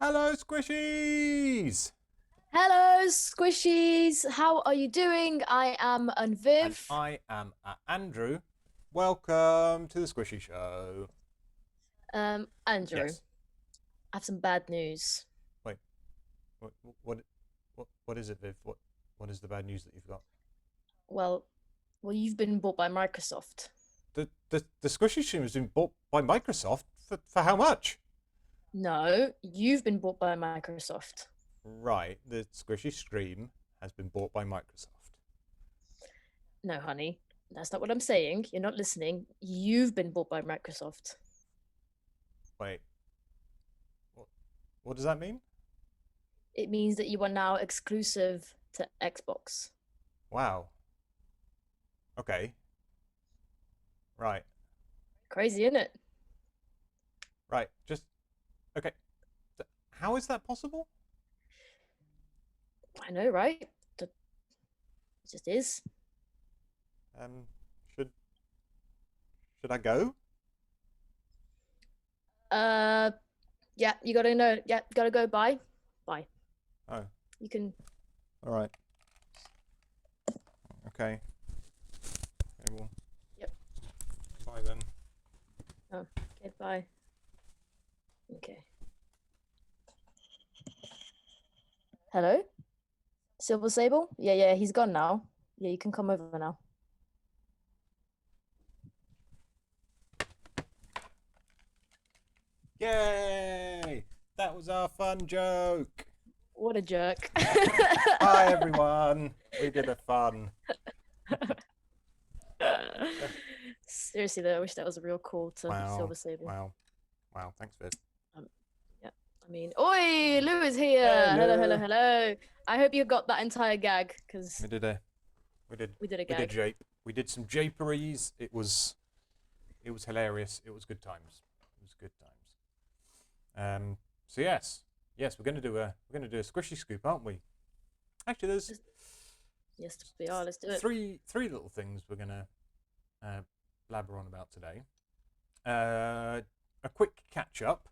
Hello, Squishies! Hello, Squishies. How are you doing? I am And Anviv. I am Andrew. Welcome to the Squishy Show. Andrew, Yes. I have some bad news. Wait. What? What? What is it, Viv? What is the bad news that you've got? Well, well, you've been bought by Microsoft. The Squishy Show has been bought by Microsoft for how much? No, you've been bought by Microsoft. Right. The Squishy Stream has been bought by Microsoft. No, honey, that's not what I'm saying. You're not listening. You've been bought by Microsoft. Wait. What? What does that mean? It means that you are now exclusive to Xbox. Wow. Okay. Right. Crazy, isn't it? Right. Just okay. How is that possible? I know, right? It just is. Um. Should Should I go? Uh, yeah, you gotta know. Yeah, gotta go. Bye, bye. Oh, You can. all right. Okay. Okay, well, Yep. bye then. Oh, okay, bye. Okay. Hello? Silver Sable? Yeah, he's gone now. Yeah, you can come over now. Yay! That was our fun joke. What a jerk. Bye, everyone. We did a fun. Seriously, though, I wish that was a real call to Wow. Silver Sable. Wow. Wow. Thanks, Viv. Um, yeah, I mean, oi, Lou is here. Hello, hello, Hello. hello. I hope you got that entire gag We because did a. We did. we did a We did gag. jape. We did some japeries. It was. It was hilarious. It was good times. It was good times. So yes, we're gonna do a squishy scoop, aren't we? Actually, there's Yes, we are. Let's do it. three little things we're gonna uh, blabber on about today. A quick catch up.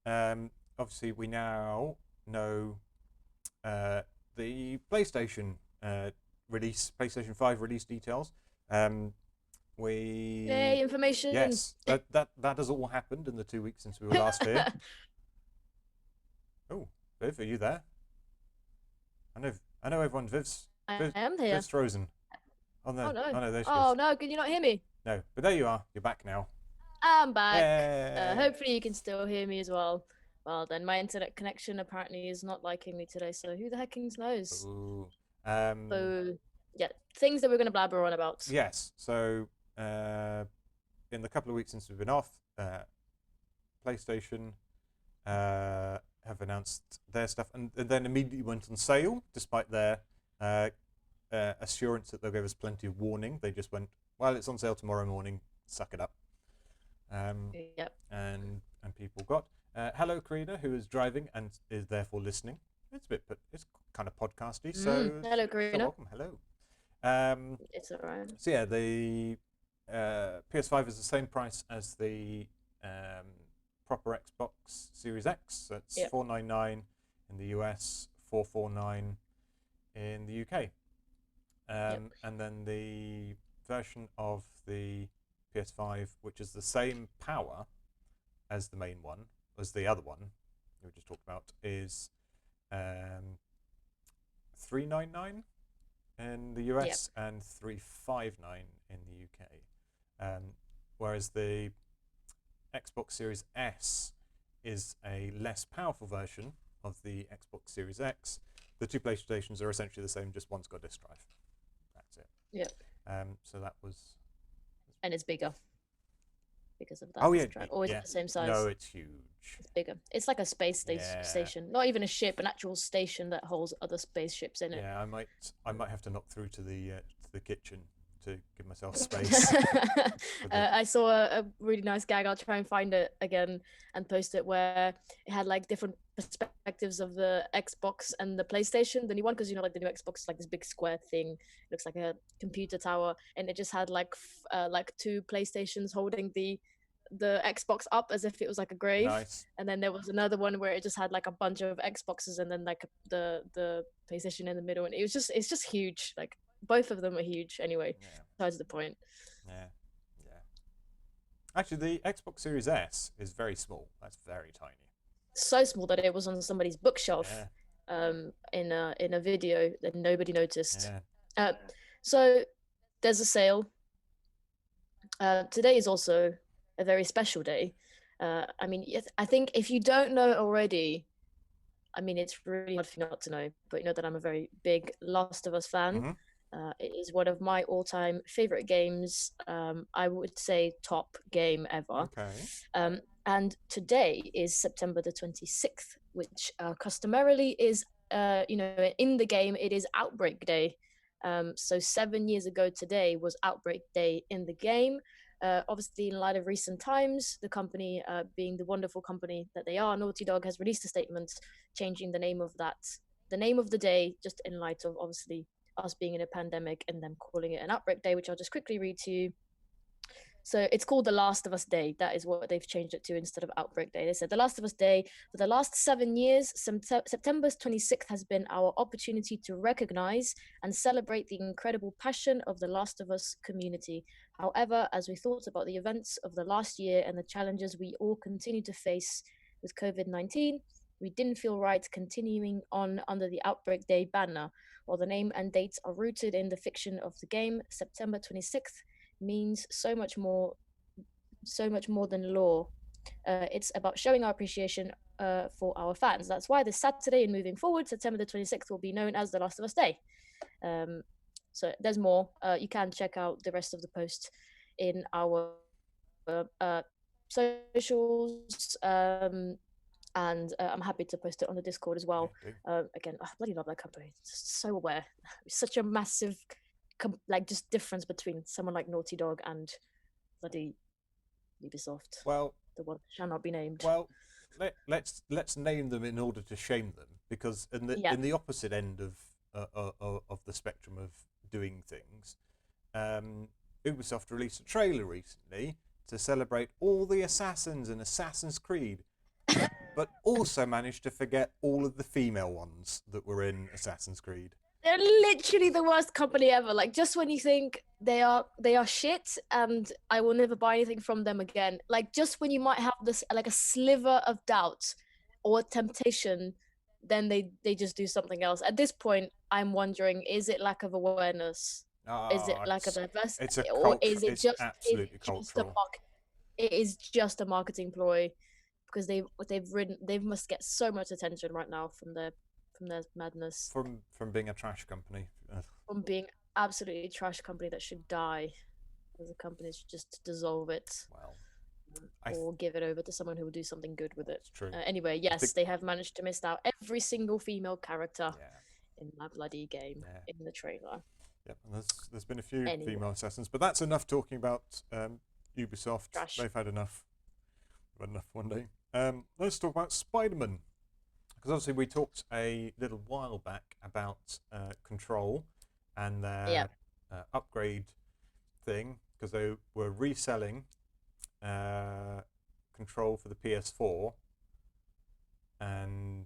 Obviously, we now know the PlayStation PlayStation 5 release details. Um, Yay, we information. Yes, that has all happened in the 2 weeks since we were last here. Oh, Viv, are you there? I know everyone. I am here. Viv's frozen. Oh Oh no, no. oh no, there she Oh is. no, can you not hear me? No, but there you are. You're back now. I'm back. Yay! Hopefully you can still hear me as well. Well, then my internet connection apparently is not liking me today, so who the heck knows? Ooh. So, yeah, things that we're going to blabber on about. Yes. So, uh, in the couple of weeks since we've been off, PlayStation have announced their stuff, and then immediately went on sale, despite their uh, assurance that they'll give us plenty of warning. They just went, well, it's on sale tomorrow morning. Suck it up. Yep. And people got hello, Karina, who is driving and is therefore listening. It's kind of podcasty, Hello, so Karina. welcome. Hello. Um, It's alright. so yeah, the PS5 is the same price as the proper Xbox Series X. That's Yep. $499 in the US, $449 in the UK. Yep. And then the version of the PS5, which is the same power as the main one, as the other one we just talked about, is $399 in the US and $359 in the UK. Whereas the Xbox Series S is a less powerful version of the Xbox Series X. The two PlayStations are essentially the same, just one's got a disk drive. That's it. Yep. So that was. And it's bigger because of that. Oh yeah, Or is yeah. it the same size? No, it's huge. It's bigger. It's like a space station. Not even a ship, an actual station that holds other spaceships in it. Yeah, I might have to knock through to the kitchen to give myself space. I saw a really nice gag. I'll try and find it again and post it, where it had like different perspectives of the Xbox and the PlayStation, the new one, because like the new Xbox is like this big square thing. It looks like a computer tower, and it just had like two PlayStations holding the the Xbox up as if it was like a grave. Nice. And then there was another one where it just had like a bunch of Xboxes and then like the PlayStation in the middle, and it's just huge. Like both of them are huge anyway. Yeah. Besides the point. Yeah. Yeah. Actually, the Xbox Series S is very small. That's very tiny. So small that it was on somebody's bookshelf, Yeah. in a video that nobody noticed. Yeah. So there's a sale. Today is also a very special day. I mean, I think if you don't know already, I mean, it's really hard for you not to know, but you know that I'm a very big Last of Us fan. Mm-hmm. It is one of my all-time favorite games. I would say top game ever. Okay. And today is September the 26th, which customarily is, in the game, it is Outbreak Day. So 7 years ago today was Outbreak Day in the game. Obviously, in light of recent times, the company, being the wonderful company that they are, Naughty Dog, has released a statement changing the name of the day, just in light of obviously us being in a pandemic and them calling it an Outbreak Day, which I'll just quickly read to you. So it's called The Last of Us Day. That is what they've changed it to instead of Outbreak Day. They said The Last of Us Day. For the last 7 years, September 26th has been our opportunity to recognize and celebrate the incredible passion of the Last of Us community. However, as we thought about the events of the last year and the challenges we all continue to face with COVID-19, we didn't feel right continuing on under the Outbreak Day banner. While the name and dates are rooted in the fiction of the game, September 26th means so much more than lore. It's about showing our appreciation for our fans. That's why this Saturday and moving forward, September the 26th will be known as The Last of Us Day. So there's more. You can check out the rest of the post in our socials. And I'm happy to post it on the Discord as well. Again, I bloody love that company. Just so aware. It's such a massive just difference between someone like Naughty Dog and bloody Ubisoft. Well, the one that shall not be named. Well, let's name them in order to shame them, because in the opposite end of the spectrum of doing things, Ubisoft released a trailer recently to celebrate all the assassins in Assassin's Creed, but also managed to forget all of the female ones that were in Assassin's Creed. They're literally the worst company ever. Like, just when you think they are shit and I will never buy anything from them again, like just when you might have this like a sliver of doubt or temptation, then they just do something else. At this point, I'm wondering, is it lack of awareness? Is it lack of diversity? Or is it just absolutely cultural? It is just a marketing ploy, because they must get so much attention right now from their madness. From being a trash company. From being absolutely trash company that should die. As a company should just dissolve it. Well, or give it over to someone who will do something good with it. It's true. Anyway, yes, they have managed to miss out every single female character in that bloody game in the trailer. Yep, and there's been a few female assassins, but that's enough talking about Ubisoft. Trash. They've had enough. We've had enough one day. Let's talk about Spider-Man. Because obviously we talked a little while back about Control and their upgrade thing, because they were reselling Control for the PS4, and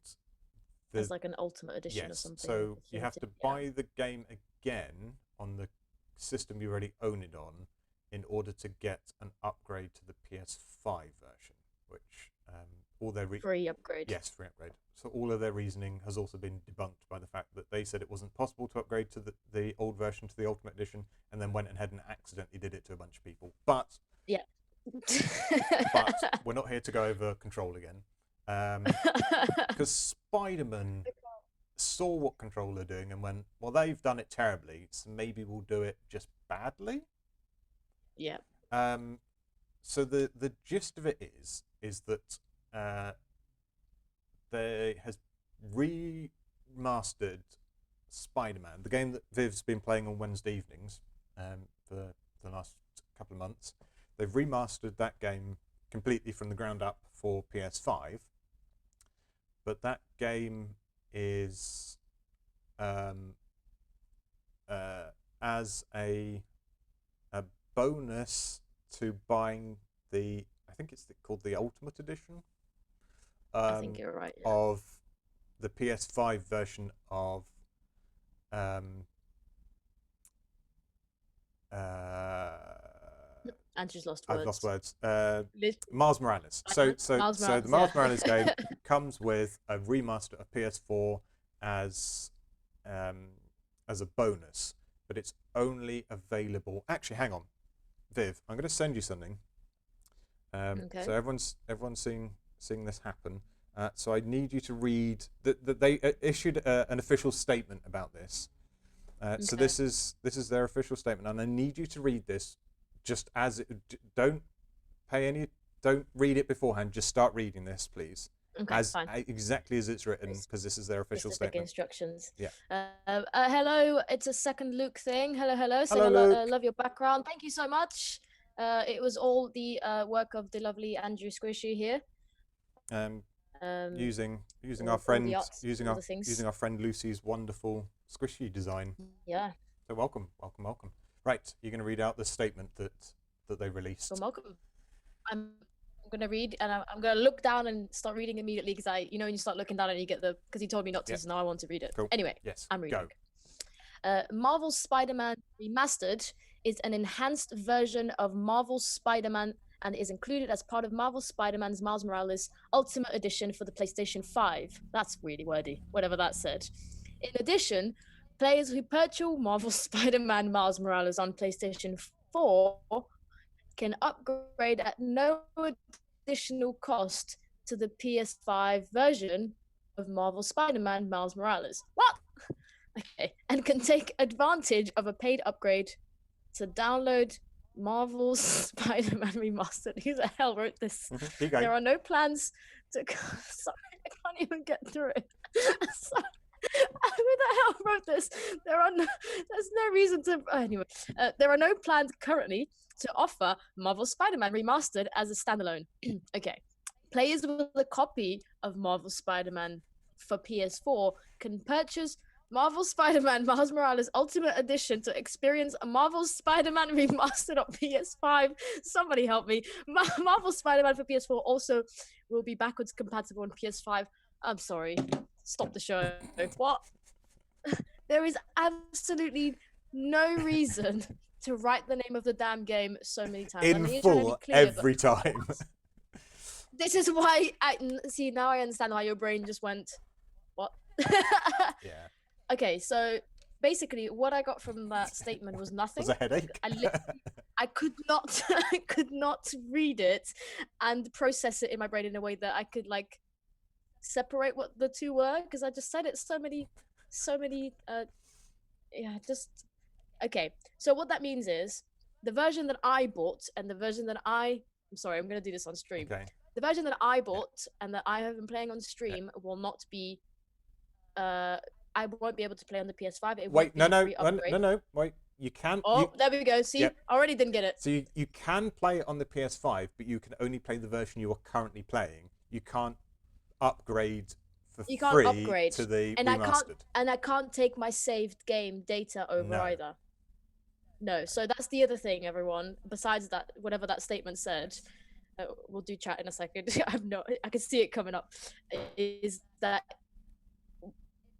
there's like an Ultimate Edition or something. So you have to buy the game again on the system you already own it on in order to get an upgrade to the PS5 version, which all their free upgrade. Yes, free upgrade. So all of their reasoning has also been debunked by the fact that they said it wasn't possible to upgrade to the old version to the Ultimate Edition, and then went ahead and accidentally did it to a bunch of people. But but we're not here to go over Control again, because Spider-Man saw what Control are doing and went, well, they've done it terribly, so maybe we'll do it just badly. Yeah. So the gist of it is that they has remastered Spider-Man, the game that Viv's been playing on Wednesday evenings for the last couple of months. They've remastered that game completely from the ground up for PS5, but that game is as a bonus to buying I think it's called the Ultimate Edition. I think you're right. Yeah. Of the PS5 version of Andrew's lost words. I've lost words. Miles Morales. So the Miles Morales game comes with a remaster of PS4 as a bonus, but it's only available. Actually, hang on, Viv, I'm going to send you something. Okay. So everyone's seeing this happen. So I need you to read that they issued an official statement about this. Okay. So this is their official statement, and I need you to read this just as it. Don't read it beforehand. Just start reading this, please. Okay, fine. Exactly as it's written, because this is their official statement. Instructions. Yeah. Hello, it's a second Luke thing. Hello. Hello, Luke. Love your background. Thank you so much. It was all the work of the lovely Andrew Squishy here. Using our friend Lucy's wonderful squishy design. Yeah. So welcome. Right, you're going to read out the statement that they released. So welcome. I'm going to read, and I'm going to look down and start reading immediately, because when you start looking down and you get because he told me not to, so now I want to read it. Cool. Anyway, yes, I'm reading. Go. Marvel's Spider-Man Remastered is an enhanced version of Marvel's Spider-Man and is included as part of Marvel's Spider-Man's Miles Morales Ultimate Edition for the PlayStation 5. That's really wordy, whatever that said. In addition, players who purchase Marvel's Spider-Man Miles Morales on PlayStation 4 can upgrade at no additional cost to the PS5 version of Marvel's Spider-Man Miles Morales. What? Okay. And can take advantage of a paid upgrade to download Marvel's Spider-Man Remastered. Who the hell wrote this? There are no plans to... Sorry, I can't even get through it. Sorry. Who the hell wrote this? There's no reason to... Anyway, there are no plans currently to offer Marvel Spider-Man Remastered as a standalone. Okay. Players with a copy of Marvel Spider-Man for PS4 can purchase Marvel Spider-Man Miles Morales Ultimate Edition to experience a Marvel Spider-Man Remastered on PS5. Somebody help me. Marvel Spider-Man for PS4 also will be backwards compatible on PS5. I'm sorry. Stop the show. What? There is absolutely no reason to write the name of the damn game so many times. In full, every time. This is why now I understand why your brain just went, what? Yeah. Okay, so basically what I got from that statement was nothing. Was a headache. I could not read it and process it in my brain in a way that I could separate what the two were, because I just said it so many okay. So what that means is the version that I bought and the version that I'm sorry, I'm gonna do this on stream. Okay. The version that I bought and that I have been playing on stream will not be I won't be able to play on the PS5. Wait, no, wait. You can. Oh, there we go. See, yep. I already didn't get it. So you can play it on the PS5, but you can only play the version you are currently playing. You can't upgrade for free to the remastered. I can't take my saved game data over either. No, so that's the other thing, everyone. Besides that, whatever that statement said, we'll do chat in a second. I can see it coming up. Is that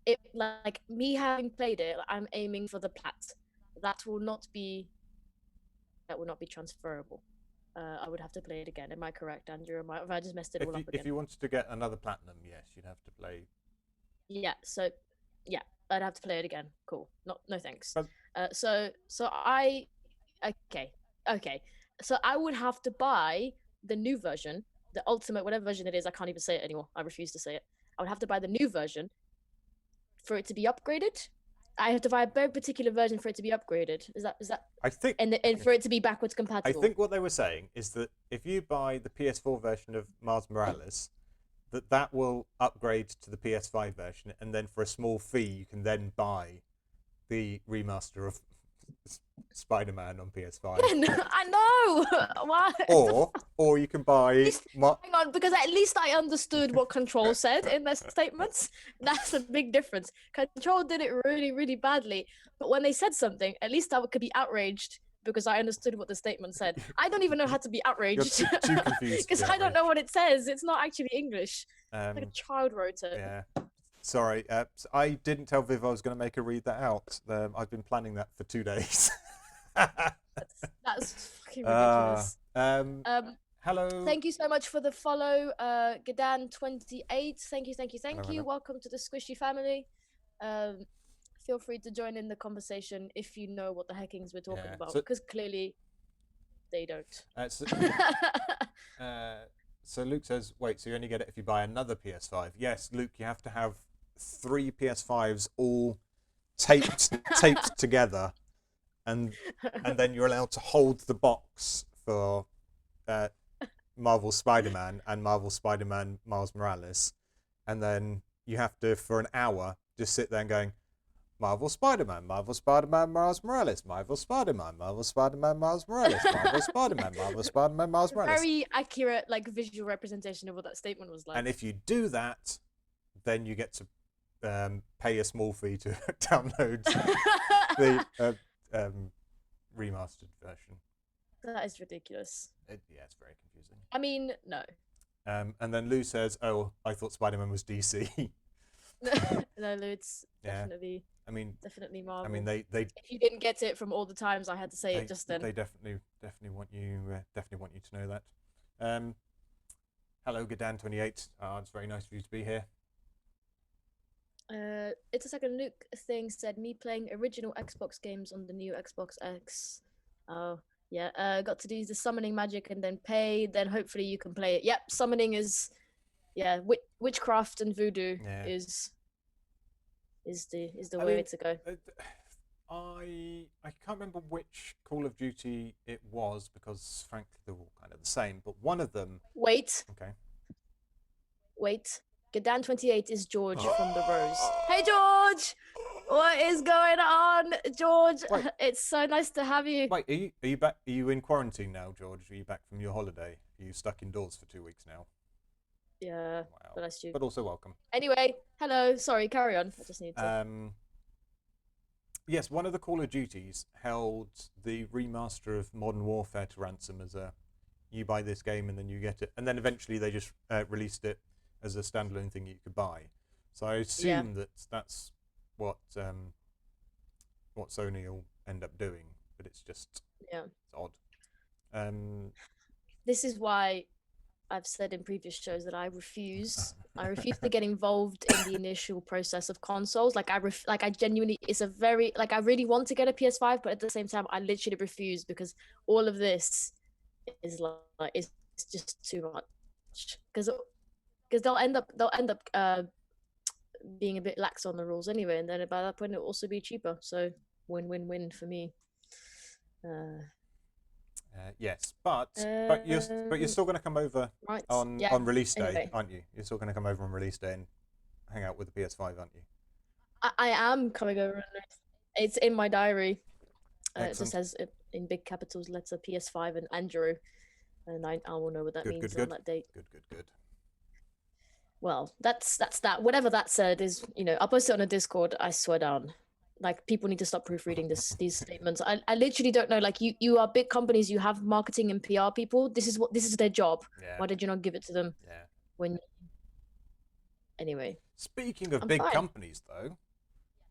it? Like me having played it, I'm aiming for the plat. That will not be transferable. I would have to play it again. Am I correct, Andrew? Have I just messed it all up again? If you wanted to get another platinum, yes, you'd have to play. Yeah. So, yeah, I'd have to play it again. Cool. No thanks. But... So I would have to buy the new version, the ultimate, whatever version it is. I can't even say it anymore. I refuse to say it. I would have to buy the new version for it to be upgraded. I have to buy a very particular version for it to be upgraded. Is that? I think. And for it to be backwards compatible. I think what they were saying is that if you buy the PS4 version of Miles Morales, that will upgrade to the PS5 version, and then for a small fee you can then buy the remaster of Spider-Man on PS5. I know. Why? Or you can buy. Hang on, because at least I understood what Control said in their statements. That's a big difference. Control did it really, really badly, but when they said something, at least I could be outraged because I understood what the statement said. I don't even know how to be outraged. You're too confused because I don't know what it says. It's not actually English. Like a child wrote it. Yeah. Sorry, I didn't tell Viv I was going to make her read that out. I've been planning that for 2 days. That's fucking ridiculous. Hello. Thank you so much for the follow, Gadan28. Thank you. Hello. Welcome to the Squishy family. Feel free to join in the conversation if you know what the heckings we're talking about, because clearly they don't. So Luke says, wait, so you only get it if you buy another PS5? Yes, Luke, you have to have 3 PS5s all taped together, and then you're allowed to hold the box for Marvel Spider-Man and Marvel Spider-Man Miles Morales, and then you have to, for an hour, just sit there and going, Marvel Spider-Man, Marvel Spider-Man Miles Morales, Marvel Spider-Man, Marvel Spider-Man Miles Morales, Marvel Spider-Man, Marvel Spider-Man Miles Morales. Very accurate, like, visual representation of what that statement was like. And if you do that, then you get to pay a small fee to download the remastered version. That is ridiculous. Yeah, it's very confusing. I mean, no. And then Lou says, oh, I thought Spider-Man was DC. No, Lou, it's definitely... definitely Marvel. I mean, they if you didn't get it from all the times I had to say it just then. They definitely want you to know that. Hello, Gadan28. It's very nice for you to be here. It's a second Luke thing said me playing original Xbox games on the new Xbox X. Oh yeah, got to do the summoning magic and then pay. Then hopefully you can play it. Yep, summoning is witchcraft and voodoo is the way to go. I can't remember which Call of Duty it was because frankly they're all kind of the same. But one of them. Wait. Okay. Wait. Gadan28 is George from The Rose. Hey George, what is going on, George? Wait. It's so nice to have you. Wait, are you back? Are you in quarantine now, George? Are you back from your holiday? Are you stuck indoors for 2 weeks now? Yeah, wow. Bless you. But also welcome. Anyway, hello. Sorry, carry on. I just need to. Yes, one of the Call of Duties held the remaster of Modern Warfare to ransom as a, you buy this game and then you get it, and then eventually they just released it as a standalone thing you could buy. So I assume that's what Sony will end up doing, but it's just it's odd. This is why I've said in previous shows that I refuse to get involved in the initial process of consoles. Like I genuinely, it's a very, like I really want to get a PS5, but at the same time I literally refuse because all of this is like it's just too much because they'll end up being a bit lax on the rules anyway, and then by that point it'll also be cheaper. So win-win-win for me. Yes, but you're still going to come over on release day, aren't you? You're still going to come over on release day and hang out with the PS5, aren't you? I am coming over. It's in my diary. It just says in big capitals letter PS5 and Andrew, and I will know what that means on that date. Good. Well, that's that. Whatever that said is, I'll post it on a Discord. I swear down. Like, people need to stop proofreading these statements. I literally don't know. Like, you are big companies. You have marketing and PR people. This is their job. Yeah. Why did you not give it to them? Yeah. Anyway. Speaking of big companies, though.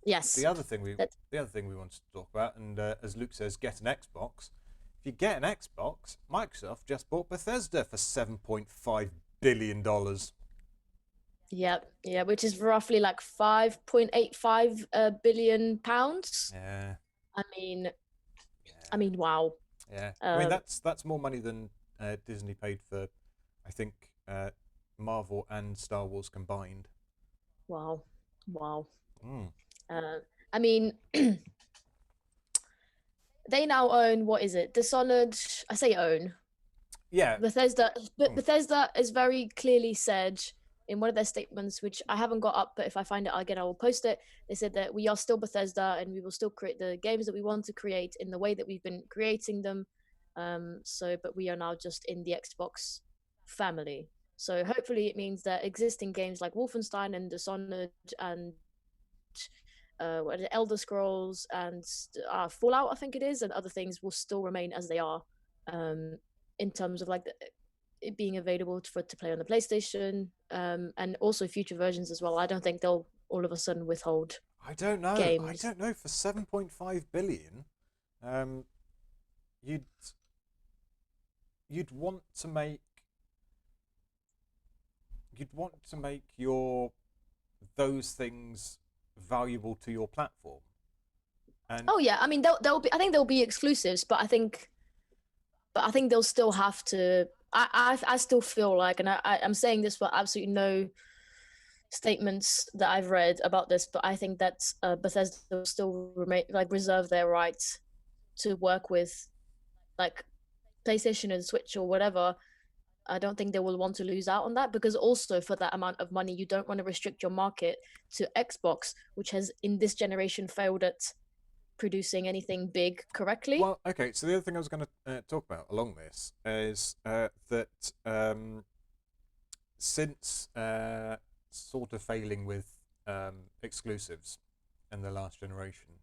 Yes. The other thing we wanted to talk about, and as Luke says, get an Xbox. If you get an Xbox, Microsoft just bought Bethesda for $7.5 billion. Yeah, which is roughly like 5.85 billion pounds. Yeah. I mean, wow. Yeah. I mean, that's more money than Disney paid for, I think, Marvel and Star Wars combined. Wow. Mm. I mean, they now own, what is it? Dishonored. I say own. Yeah. Bethesda. Bethesda is very clearly said in one of their statements, which I haven't got up, but if I find it again, I will post it. They said that we are still Bethesda and we will still create the games that we want to create in the way that we've been creating them. But we are now just in the Xbox family. So hopefully it means that existing games like Wolfenstein and Dishonored and what are the Elder Scrolls and Fallout, I think it is, and other things will still remain as they are, in terms of like it being available to play on the PlayStation, and also future versions as well. I don't think they'll all of a sudden withhold I don't know. I games. don't know. For 7.5 billion, um, you'd you'd want to make you'd want to make your those things valuable to your platform. And Oh yeah, I mean they'll be. I think they'll be exclusives, but I think they'll still have to. I still feel like, and I'm saying this for absolutely no statements that I've read about this, but I think that Bethesda will still remain like reserve their right to work with like PlayStation and Switch or whatever. I don't think they will want to lose out on that, because also for that amount of money, you don't want to restrict your market to Xbox, which has in this generation failed at producing anything big correctly. well, okay. So the other thing I was going to talk about along this is that since sort of failing with exclusives in the last generation,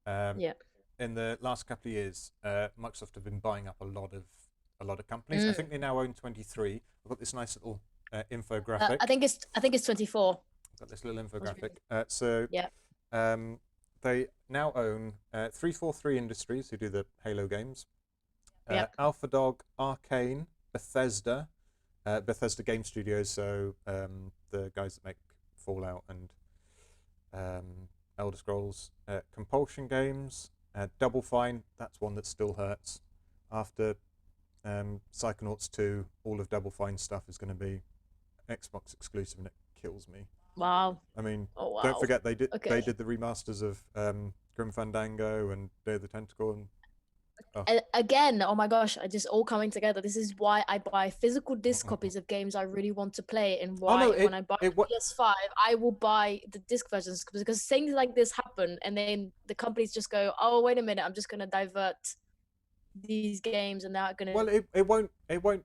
um, Yeah. in the last couple of years, Microsoft have been buying up a lot of companies. I Mm. think they now own 23. I've got this nice little infographic. I think it's 24. I've got this little infographic. So Yeah. um, they now own 343 Industries, who do the Halo games, Yeah. Alpha Dog, Arcane, Bethesda, Bethesda Game Studios, so the guys that make Fallout and Elder Scrolls, Compulsion Games, Double Fine, that's one that still hurts. After Psychonauts 2, all of Double Fine stuff is going to be Xbox exclusive, and it kills me. Wow. I mean, Oh don't wow. forget they Okay. did the remasters of Grim Fandango and Day of the Tentacle, and oh, Again, oh my gosh, I just all coming together. This is why I buy physical disc copies of games I really want to play, and oh no, why when I buy it the PS5, I will buy the disc versions, because things like this happen, and then the companies just go, "Oh, wait a minute, I'm just gonna divert these games, and they're gonna well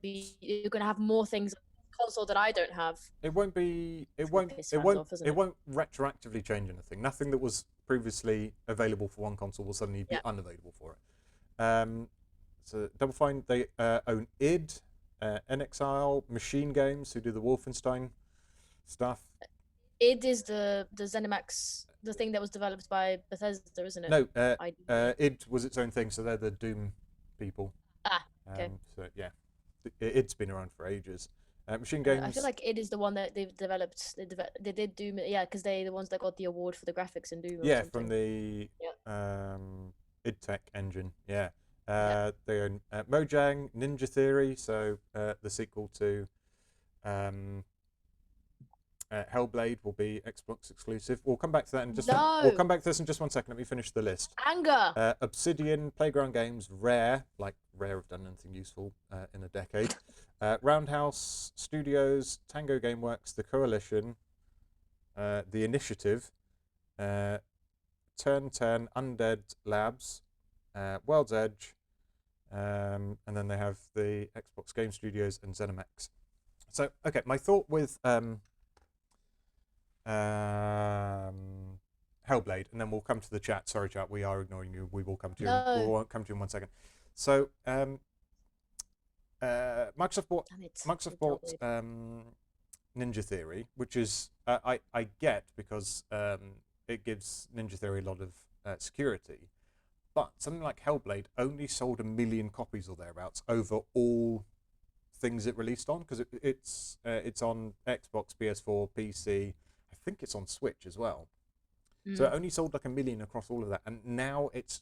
be you're gonna have more things on the console that I don't have." it won't be It's gonna piss fans off, isn't it it? won't retroactively change anything. Nothing that was previously available for one console will suddenly be Yeah. unavailable for it. So Double Fine, they own id, NXIL, Machine Games, who do the Wolfenstein stuff. It is the ZeniMax, the thing that was developed by Bethesda, isn't it? No, ID. id was its own thing, so they're the Doom people. Ah, okay. So yeah, id's been around for ages. Machine I feel Games, like it is the one that they've developed. They did Doom, yeah, because they the ones that got the award for the graphics in Doom or yeah, from something. the Yeah, id Tech engine. Yeah, yeah. they own Mojang, Ninja Theory, so the sequel to um, Hellblade will be Xbox exclusive. We'll come back to that in just we'll No come back to this in just 1 second. Let me finish the list. anger. Obsidian, Playground Games, Rare, like Rare have done anything useful in a decade. Roundhouse Studios, Tango Gameworks, The Coalition, The Initiative, Turn 10, Undead Labs, World's Edge, and then they have the Xbox Game Studios and ZeniMax. So, okay, my thought with Hellblade, and then we'll come to the chat. Sorry, chat, we are ignoring you. We will come to you. We No, will come to you in 1 second. So, damn it. Microsoft With bought Hellblade. Ninja Theory, which is I get because it gives Ninja Theory a lot of security. But something like Hellblade only sold 1 million copies or thereabouts over all things it released on, because it's on Xbox, PS4, PC. I think it's on Switch as well. So it Mm. only sold like 1 million across all of that, and now it's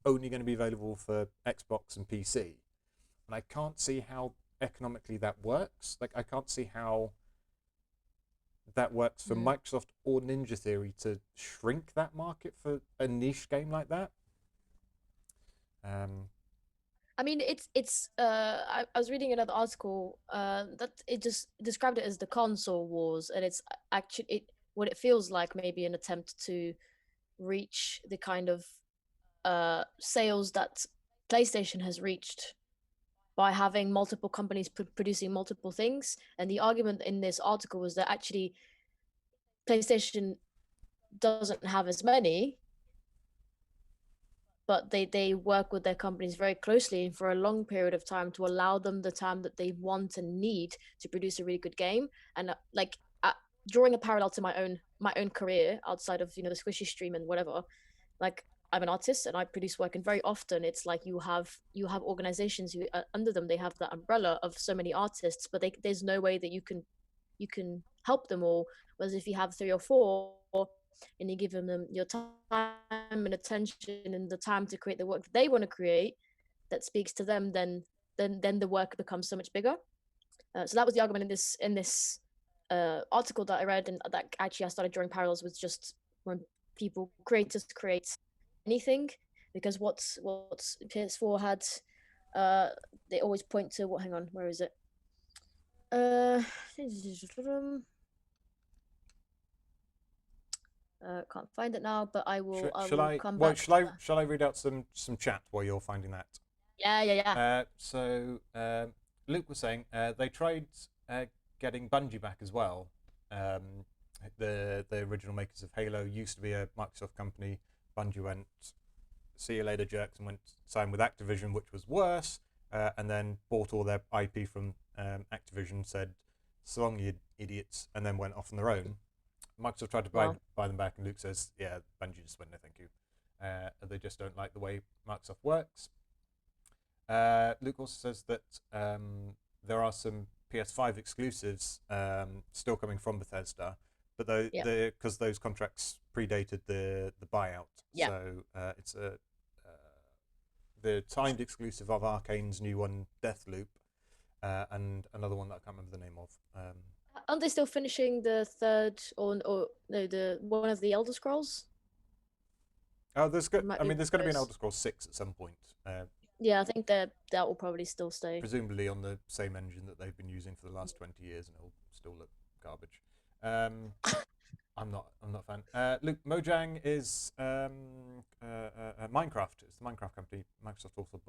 only going to be available for Xbox and PC. And I can't see how economically that works. Like I can't see how that works for Mm. Microsoft or Ninja Theory to shrink that market for a niche game like that. Um, I mean, it's. I was reading another article. That it just described it as the console wars, and it's actually what it feels like, maybe an attempt to reach the kind of sales that PlayStation has reached by having multiple companies producing multiple things. And the argument in this article was that actually PlayStation doesn't have as many, but they work with their companies very closely for a long period of time to allow them the time that they want and need to produce a really good game. And like drawing a parallel to my own career outside of, you know, the Squishy stream and whatever, like I'm an artist and I produce work, and very often it's like you have organizations who under them they have that umbrella of so many artists, but there's no way that you can help them all. Whereas if you have 3 or 4 and you give them your time and attention and the time to create the work that they want to create that speaks to them, then the work becomes so much bigger. So that was the argument in this article that I read, and that actually I started drawing parallels with just when creators create anything, because what's PS4 had, they always point to what? Hang on, where is it? Can't find it now, but I will. Shall I come back. Shall I read out some chat while you're finding that? Yeah. So Luke was saying they tried getting Bungie back as well. The original makers of Halo used to be a Microsoft company. Bungie went, see you later, jerks, and went signed with Activision, which was worse, and then bought all their IP from Activision, said, so long, you idiots, and then went off on their own. Microsoft tried to buy them back, and Luke says, yeah, Bungie just went, no thank you. They just don't like the way Microsoft works. Luke also says that there are some PS5 exclusives still coming from Bethesda, but because those contracts predated the buyout, so it's the timed exclusive of Arcane's new one, Deathloop, and another one that I can't remember the name of. Aren't they still finishing the third or no, the one of the Elder Scrolls? Oh, there's going to be an Elder Scrolls 6 at some point. Yeah, I think that will probably still stay. Presumably on the same engine that they've been using for the last 20 years, and it'll still look garbage. I'm not a fan. Luke, Mojang is Minecraft. It's the Minecraft company. Microsoft also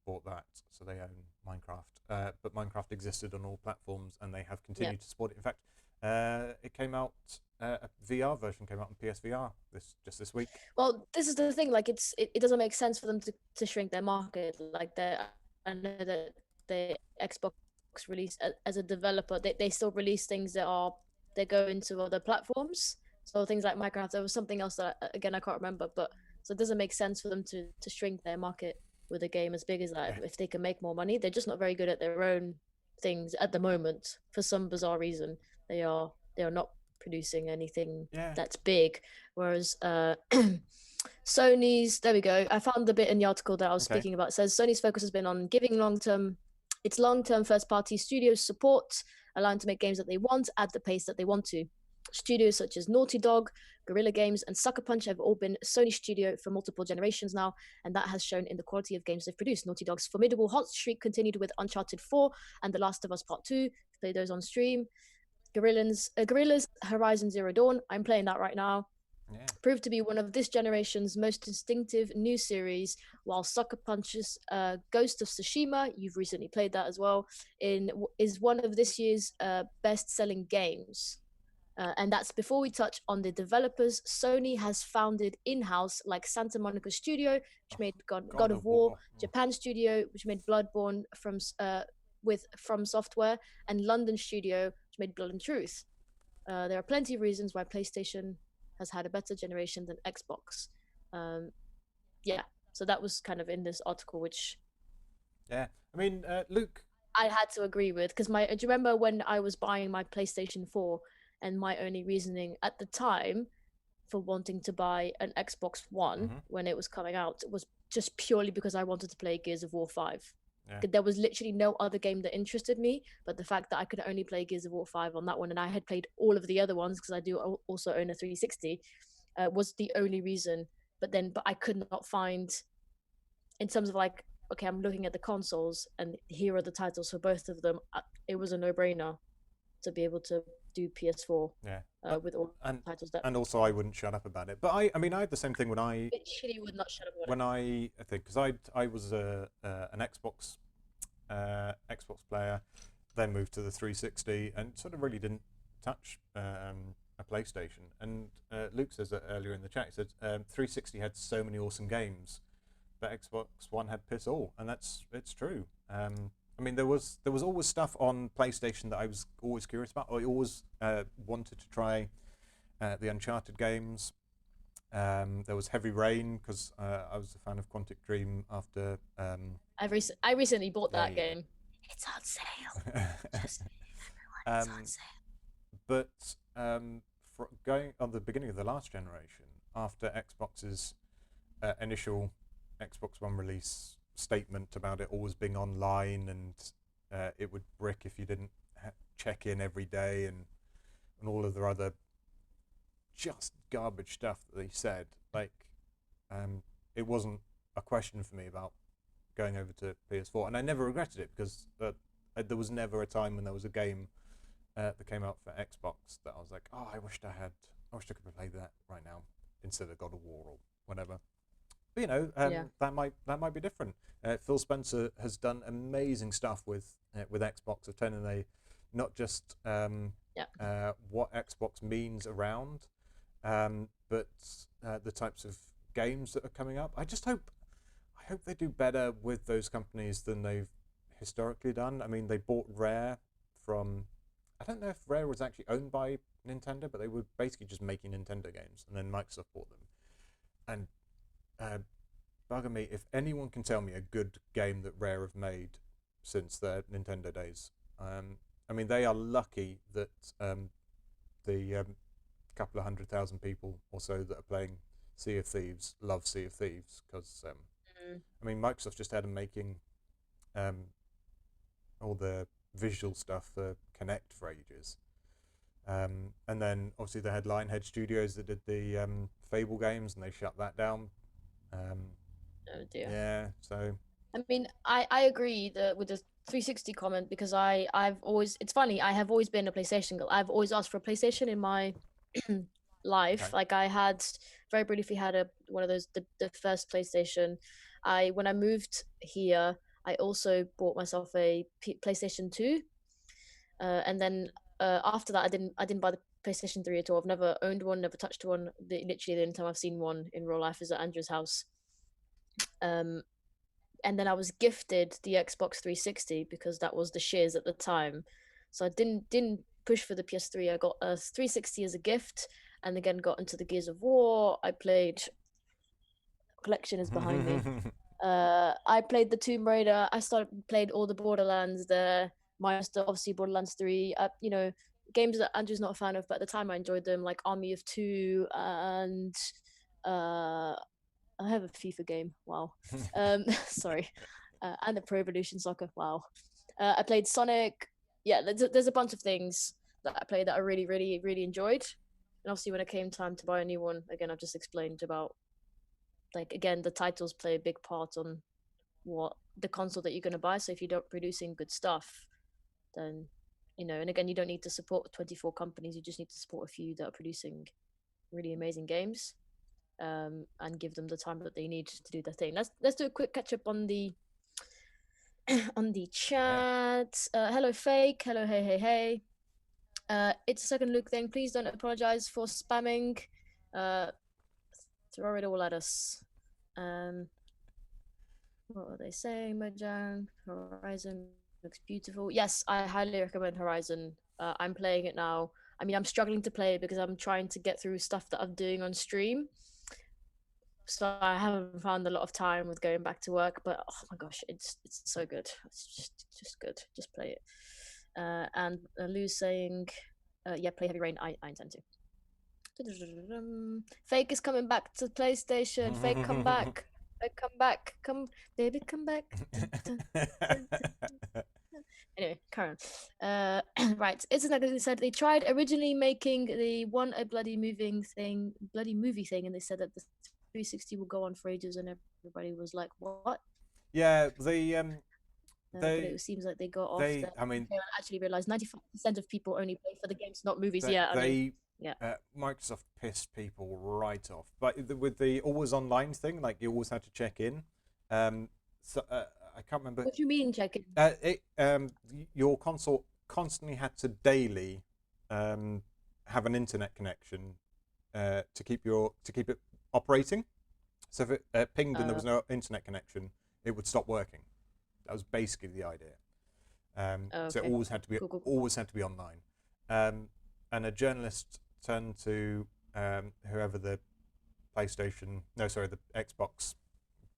bought that, so they own Minecraft. But Minecraft existed on all platforms, and they have continued to support it. In fact, it came out. A VR version came out on PSVR this week. Well, this is the thing. Like, it doesn't make sense for them to shrink their market. Like, I know that the Xbox release as a developer, they still release things that go into other platforms. So things like Minecraft. There was something else that again I can't remember, but so it doesn't make sense for them to shrink their market with a game as big as that. If they can make more money, they're just not very good at their own things at the moment. For some bizarre reason, they are not producing anything that's big, whereas Sony's, there we go, I found the bit in the article that I was speaking about. It says Sony's focus has been on giving its long-term first-party studios support, allowing to make games that they want at the pace that they want to. Studios such as Naughty Dog, Guerrilla Games, and Sucker Punch have all been Sony studio for multiple generations now, and that has shown in the quality of games they've produced. Naughty Dog's formidable hot streak continued with Uncharted 4 and The Last of Us Part 2. Play those on stream. Guerrilla's Horizon Zero Dawn, I'm playing that right now, proved to be one of this generation's most distinctive new series, while Sucker Punch's Ghost of Tsushima, you've recently played that as well, is one of this year's best-selling games. And that's before we touch on the developers Sony has founded in-house, like Santa Monica Studio, which made God of War, Japan Studio, which made Bloodborne from Software, and London Studio, which made Blood and Truth. There are plenty of reasons why PlayStation has had a better generation than Xbox. So that was kind of in this article, which Luke, I had to agree with, because do you remember when I was buying my PlayStation 4, and my only reasoning at the time for wanting to buy an Xbox One when it was coming out was just purely because I wanted to play Gears of War 5. There was literally no other game that interested me, but the fact that I could only play Gears of War 5 on that one, and I had played all of the other ones because I do also own a 360, was the only reason. But I could not find, in terms of like, okay, I'm looking at the consoles and here are the titles for both of them. It was a no-brainer to be able to do PS4 with all titles. And also, I wouldn't shut up about it. But I had the same thing when I literally would not shut up about when I think, because I was an Xbox player, then moved to the 360, and sort of really didn't touch a PlayStation. And Luke says that earlier in the chat. He said 360 had so many awesome games, but Xbox One had piss all, and it's true. I mean, there was always stuff on PlayStation that I was always curious about. I always wanted to try the Uncharted games. There was Heavy Rain because I was a fan of Quantic Dream after. I recently bought Yeah, that game. It's on sale. Just everyone, it's on sale. But going on the beginning of the last generation, after Xbox's initial Xbox One release statement about it always being online and it would brick if you didn't check in every day and all of the other just garbage stuff that they said, like it wasn't a question for me about going over to PS4, and I never regretted it because there was never a time when there was a game that came out for Xbox that I was like, oh, I wished I could play that right now instead of God of War or whatever. But you know, that might be different. Phil Spencer has done amazing stuff with Xbox of turning not just what Xbox means around, but the types of games that are coming up. I hope they do better with those companies than they've historically done. I mean, they bought Rare from. I don't know if Rare was actually owned by Nintendo, but they were basically just making Nintendo games, and then Microsoft bought them. And bugger me, if anyone can tell me a good game that Rare have made since their Nintendo days. I mean, they are lucky that the couple of 100,000 people or so that are playing Sea of Thieves love Sea of Thieves, because I mean, Microsoft just had them making all the visual stuff for Kinect for ages. And then obviously they had Lionhead Studios that did the Fable games, and they shut that down. Oh dear. Yeah, so I mean, I agree with the 360 comment, because I've always, it's funny, I have always been a PlayStation girl. I've always asked for a PlayStation in my life. okay. Like I had very briefly had one of those, the first PlayStation. When I moved here, I also bought myself a PlayStation 2. And then after that, I didn't buy the PlayStation 3 at all. I've never owned one, never touched one. Literally the only time I've seen one in real life is at Andrew's house. And then I was gifted the Xbox 360 because that was the shiz at the time. So I didn't push for the PS3. I got a 360 as a gift, and again got into the Gears of War. I played. Collection is behind me. I played the Tomb Raider. I played all the Borderlands there. Minus obviously Borderlands 3. You know, games that Andrew's not a fan of, but at the time I enjoyed them, like Army of Two, and I have a FIFA game. Wow. Sorry. And the Pro Evolution Soccer. Wow. I played Sonic. Yeah, there's a bunch of things that I played that I really, really, really enjoyed. And obviously, when it came time to buy a new one, again, I've just explained about, like, again, the titles play a big part on what the console that you're going to buy. So if you're not producing good stuff, then, you know, and again, you don't need to support 24 companies. You just need to support a few that are producing really amazing games. And give them the time that they need to do their thing. Let's do a quick catch up on the on the chat. Hello, Fake. Hello, hey. It's a second Luke thing. Please don't apologize for spamming. Throw it all at us. What are they saying, Mojang? Horizon looks beautiful. Yes, I highly recommend Horizon. I'm playing it now. I mean, I'm struggling to play it because I'm trying to get through stuff that I'm doing on stream. So I haven't found a lot of time with going back to work, but oh my gosh, it's so good. It's just good. Just play it. And Lou's saying, yeah, play Heavy Rain. I intend to. Fake is coming back to PlayStation. Fake, come back. Fake, come back. Come, baby, come back. Anyway, Karen. Right. Isn't that they said they tried originally making the one a bloody movie thing, and they said that the 360 will go on for ages, and everybody was like, "What?" Yeah, but it seems like they got off. I mean, actually realized 95% of people only play for the games, not movies. Yeah, I mean, yeah. Microsoft pissed people right off, but with the always online thing, like you always had to check in. So I can't remember. What do you mean check in? Your console constantly had to daily have an internet connection to keep it operating. So if it pinged and there was no internet connection, it would stop working. That was basically the idea. So it Okay. always had to be Cool. online. And a journalist turned to whoever the the Xbox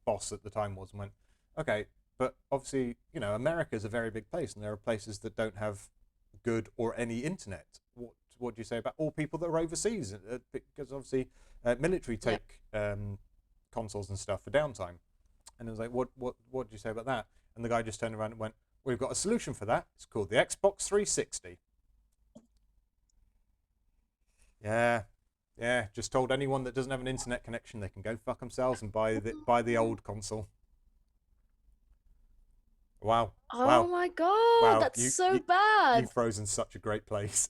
boss at the time was, and went, okay, but obviously, America is a very big place, and there are places that don't have good or any internet. What do you say about all people that are overseas? Because obviously, military take consoles and stuff for downtime. And it was like, what do you say about that? And the guy just turned around and went, we've got a solution for that. It's called the Xbox 360. Yeah. Just told anyone that doesn't have an internet connection they can go fuck themselves and buy the old console. Wow. Oh my god, that's so bad. You've frozen such a great place.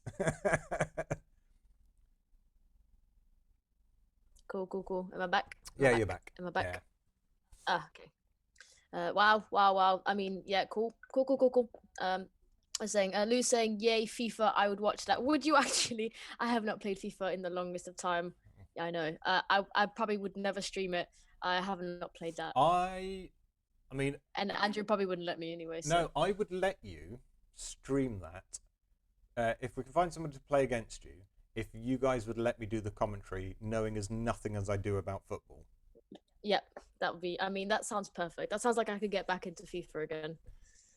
Cool. Am I back? You're back. Am I back? Yeah. Okay. Wow. I mean, yeah, cool. I was saying, Lou's saying, yay, FIFA, I would watch that. Would you actually? I have not played FIFA in the longest of time. Yeah, I know. I probably would never stream it. I have not played that. I mean... And Andrew probably wouldn't let me anyway. So. No, I would let you stream that if we can find someone to play against you, if you guys would let me do the commentary, knowing as nothing as I do about football. Yep, that would be... I mean, that sounds perfect. That sounds like I could get back into FIFA again.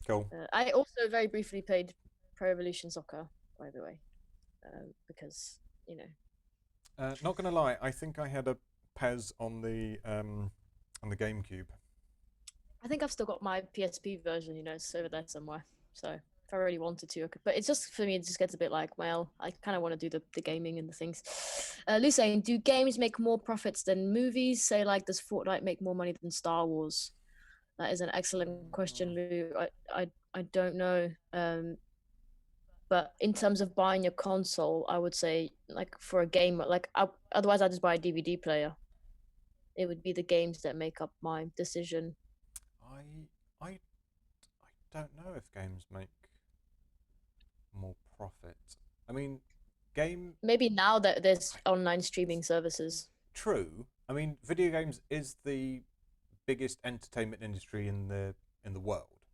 Cool. I also very briefly played Pro Evolution Soccer, by the way, because, Not going to lie, I think I had a PES on the GameCube. I think I've still got my PSP version, it's over there somewhere. So if I really wanted to, I could. But it's just, for me, it just gets a bit like, well, I kind of want to do the gaming and the things. Lou saying, do games make more profits than movies? Say, like, does Fortnite make more money than Star Wars? That is an excellent question, Lou. I don't know. But in terms of buying your console, I would say, like, for a game, like, otherwise I just buy a DVD player. It would be the games that make up my decision. I don't know if games make more profit. I mean, maybe now that there's online streaming services. True. I mean, video games is the biggest entertainment industry in the world.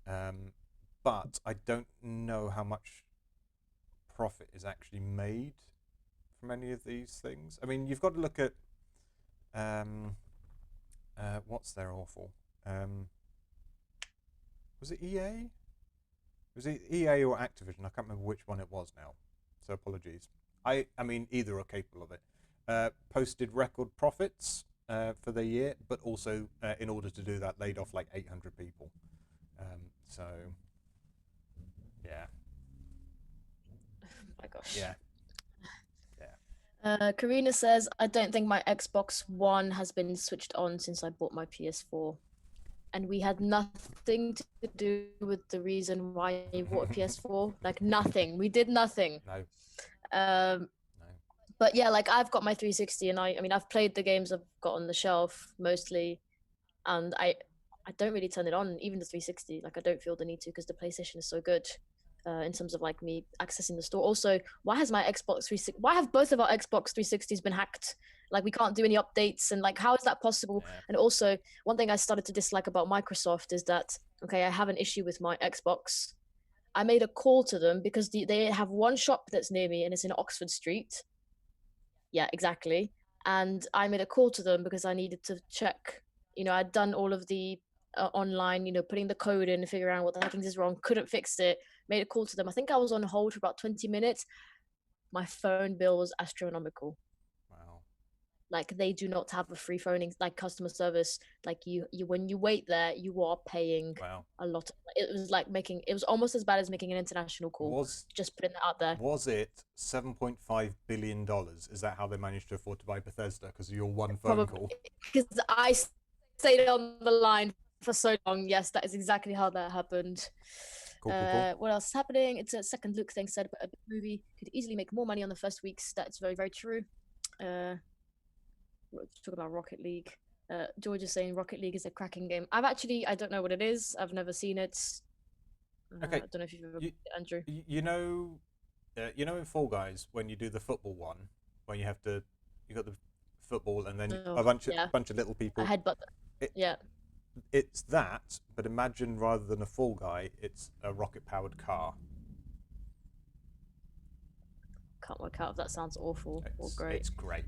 But I don't know how much profit is actually made from any of these things. I mean, you've got to look at what's their awful? Was it EA? Was it EA or Activision? I can't remember which one it was now. So apologies. I mean, either are capable of it. Posted record profits for the year, but also in order to do that, laid off like 800 people. So, yeah. Oh my gosh. Yeah. Karina says, I don't think my Xbox One has been switched on since I bought my PS4. And we had nothing to do with the reason why you bought a PS4. Like, nothing. We did nothing. No. No. But yeah, like, I've got my 360, and I mean, I've played the games I've got on the shelf mostly, and I don't really turn it on, even the 360. Like, I don't feel the need to, because the PlayStation is so good. In terms of like me accessing the store. Also, why have both of our Xbox 360s been hacked? Like, we can't do any updates, and like, how is that possible? Yeah. And also, one thing I started to dislike about Microsoft is that, okay, I have an issue with my Xbox. I made a call to them because they have one shop that's near me, and it's in Oxford Street. Yeah, exactly. And I made a call to them because I needed to check. I'd done all of the online, putting the code in, figuring out what the hacking is wrong, couldn't fix it. Made a call to them. I think I was on hold for about 20 minutes. My phone bill was astronomical. Wow. Like, they do not have a free phoning, like, customer service. Like, you when you wait there, you are paying a lot. It was almost as bad as making an international call. Just putting that out there. Was it $7.5 billion? Is that how they managed to afford to buy Bethesda? Because of your one phone call? Because I stayed on the line for so long. Yes, that is exactly how that happened. Cool. What else is happening? It's a second Luke thing said, but a movie could easily make more money on the first weeks. That's very, very true. We're talking about Rocket League. George is saying Rocket League is a cracking game. I don't know what it is. I've never seen it. Okay. I don't know if you've ever played it, Andrew. You know You know in Fall Guys when you do the football one, when you got the football and then Oh, a bunch of yeah. little A people. headbutt. It, Yeah. it's that, but imagine rather than a Fall Guy, it's a rocket powered car. Can't work out if that sounds awful or great. It's great.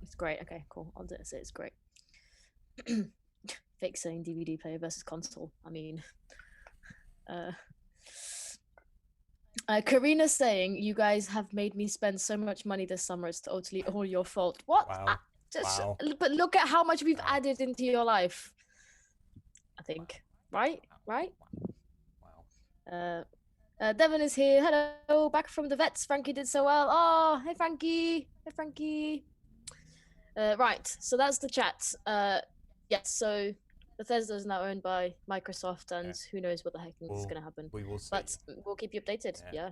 It's great. Okay, cool. I'll say it's great. Fake saying DVD player versus console. I mean, Karina's saying you guys have made me spend so much money this summer. It's totally all your fault. What? Wow. Wow. But look at how much we've Wow. added into your life. I think. Right? Right? Wow. Devon is here. Hello, back from the vets. Frankie did so well. Oh, hey Frankie. Hey Frankie. Right, so that's the chat. Yes, so Bethesda is now owned by Microsoft, and who knows what the heck is going to happen. We will see. But we'll keep you updated. Yeah.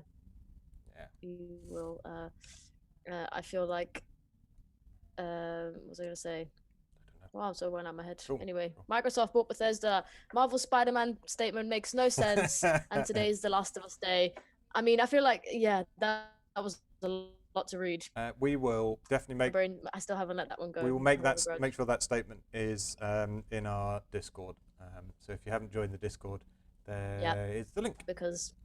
We will. I feel like. What was I going to say? Wow, so it went out my head. Cool. Anyway, Microsoft bought Bethesda. Marvel Spider-Man statement makes no sense, and today is the Last of Us Day. I mean, I feel like that was a lot to read. We will definitely I still haven't let that one go. We will make sure that statement is in our Discord. So if you haven't joined the Discord, there is the link. Because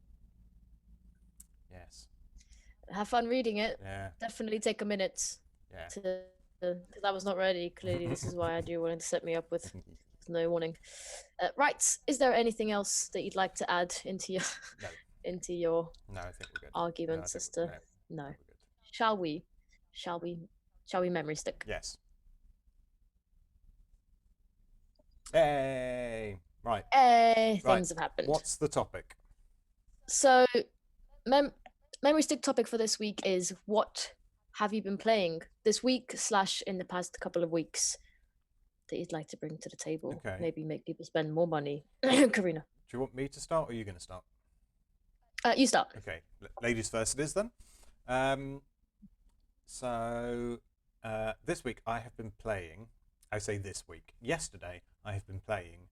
yes, have fun reading it. Yeah. Definitely take a minute. Yeah. Because I was not ready. Clearly, this is why you wanted to set me up with no warning. Right. Is there anything else that you'd like to add into your into your I think we're good. argument, sister? No. Shall we memory stick? Yes. Hey. Right. Hey. Things have happened. What's the topic? So, memory stick topic for this week is what have you been playing this week / in the past couple of weeks that you'd like to bring to the table? Okay. Maybe make people spend more money. Karina. Do you want me to start or are you going to start? You start. Okay. Ladies first it is then. So this week I have been playing, I say this week, yesterday I have been playing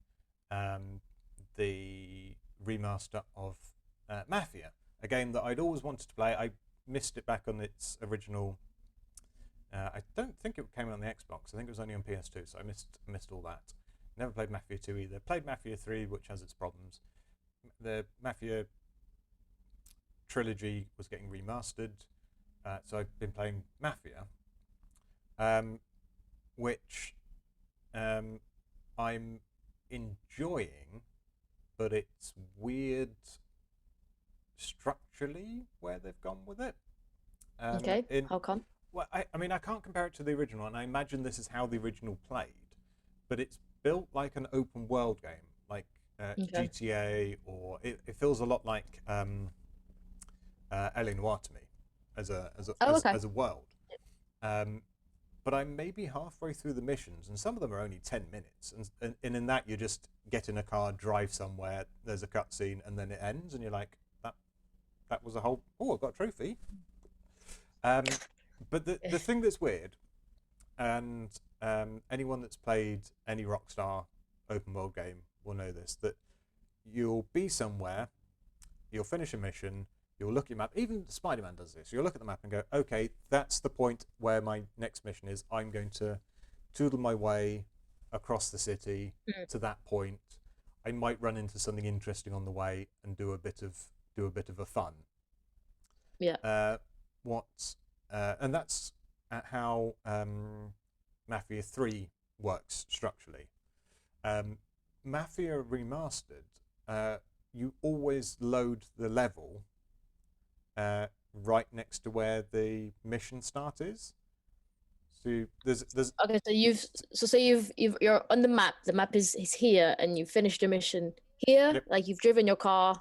the remaster of Mafia, a game that I'd always wanted to play. I missed it back on its original. I don't think it came out on the Xbox. I think it was only on PS2, so I missed all that. Never played Mafia 2 either. Played Mafia 3, which has its problems. The Mafia trilogy was getting remastered, so I've been playing Mafia, which I'm enjoying, but it's weird structurally where they've gone with it. Okay, how come? Well, I mean, I can't compare it to the original, and I imagine this is how the original played, but it's built like an open world game, like GTA, or it feels a lot like L.A. Noire to me as a world. But I'm maybe halfway through the missions, and some of them are only 10 minutes, and in that you just get in a car, drive somewhere, there's a cutscene, and then it ends, and you're like, that was a whole. Oh, I got a trophy. But the thing that's weird, and anyone that's played any Rockstar open world game will know this, that you'll be somewhere, you'll finish a mission, you'll look at your map. Even Spider-Man does this. You'll look at the map and go, okay, that's the point where my next mission is. I'm going to toodle my way across the city to that point. I might run into something interesting on the way and do a bit of a fun. Yeah. And that's how Mafia 3 works structurally. Mafia Remastered, you always load the level right next to where the mission start is. So there's okay. So say you're on the map. The map is here, and you finished your mission here. Yep. Like you've driven your car,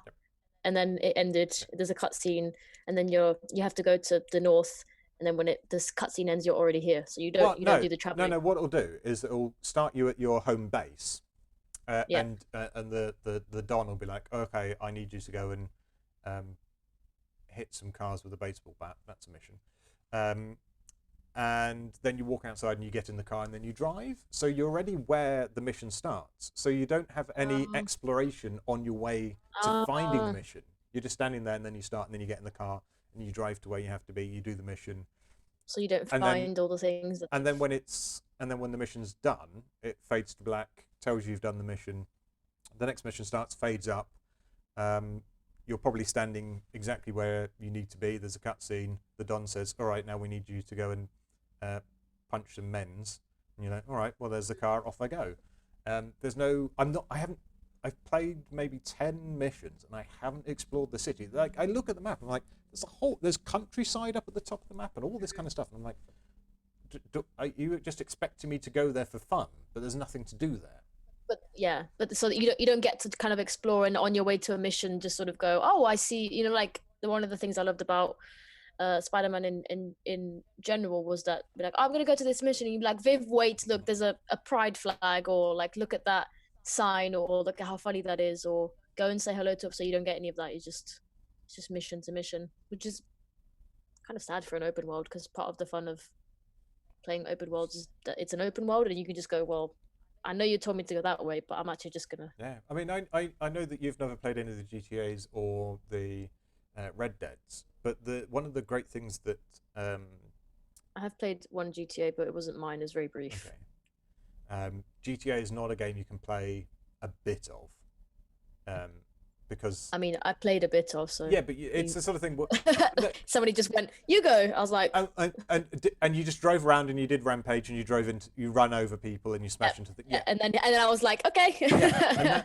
and then it ended. Yep. There's a cutscene, and then you have to go to the north. And then when this cutscene ends, you're already here. So you don't do the traveling. No. What it'll do is it'll start you at your home base, and the Don will be like, okay, I need you to go and hit some cars with a baseball bat. That's a mission. And then you walk outside and you get in the car and then you drive. So you're already where the mission starts. So you don't have any exploration on your way to finding the mission. You're just standing there and then you start and then you get in the car and you drive to where you have to be. You do the mission. So you don't find all the things. And then when the mission's done, it fades to black, tells you you've done the mission. The next mission starts, fades up. You're probably standing exactly where you need to be. There's a cutscene. The Don says, "All right, now we need you to go and punch some men's." And you're like, "All right, well, there's the car. Off I go." There's no. I've played maybe 10 missions and I haven't explored the city. Like, I look at the map, I'm like, there's countryside up at the top of the map and all this kind of stuff. And I'm like, are you just expecting me to go there for fun? But there's nothing to do there. But so that you don't get to kind of explore, and on your way to a mission just sort of go, oh, I see, like one of the things I loved about Spider-Man in general was that be like, oh, I'm gonna go to this mission, and you'd be like, Viv, wait, look, there's a pride flag, or like, look at that sign, or look at how funny that is, or go and say hello to him. So you don't get any of that. It's just mission to mission, which is kind of sad for an open world, because part of the fun of playing open worlds is that it's an open world and you can just go, well, I know you told me to go that way, but I'm actually just gonna. Yeah, I mean, I know that you've never played any of the GTAs or the Red Deads, but one of the great things that I have played one GTA, but it wasn't mine. It was very brief. Okay. GTA is not a game you can play a bit of, because I mean, I played a bit of, so yeah, but it's the sort of thing. Somebody just went, "You go." I was like, and you just drove around and you did rampage and you run over people and you smash into the and then I was like, okay. Yeah, and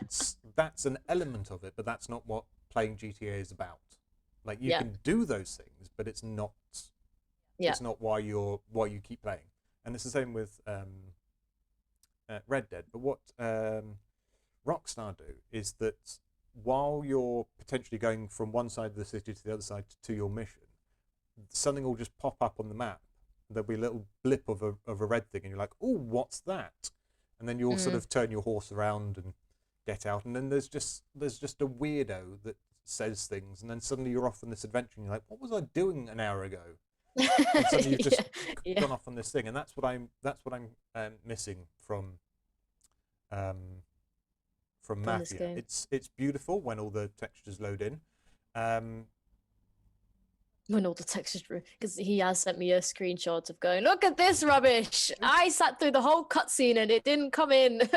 that's an element of it, but that's not what playing GTA is about. Like, you can do those things, but it's not. It's not why you keep playing, and it's the same with Red Dead. But what Rockstar do is that while you're potentially going from one side of the city to the other side to your mission, something will just pop up on the map. There'll be a little blip of a red thing, and you're like, "Oh, what's that?" And then you'll sort of turn your horse around and get out, and then there's just a weirdo that says things, and then suddenly you're off on this adventure, and you're like, "What was I doing an hour ago?" And suddenly you've just gone off on this thing, and that's what I'm missing from Mafia. It's beautiful when all the textures load in. When all the textures, because he has sent me a screenshot of going, look at this rubbish. I sat through the whole cutscene and it didn't come in.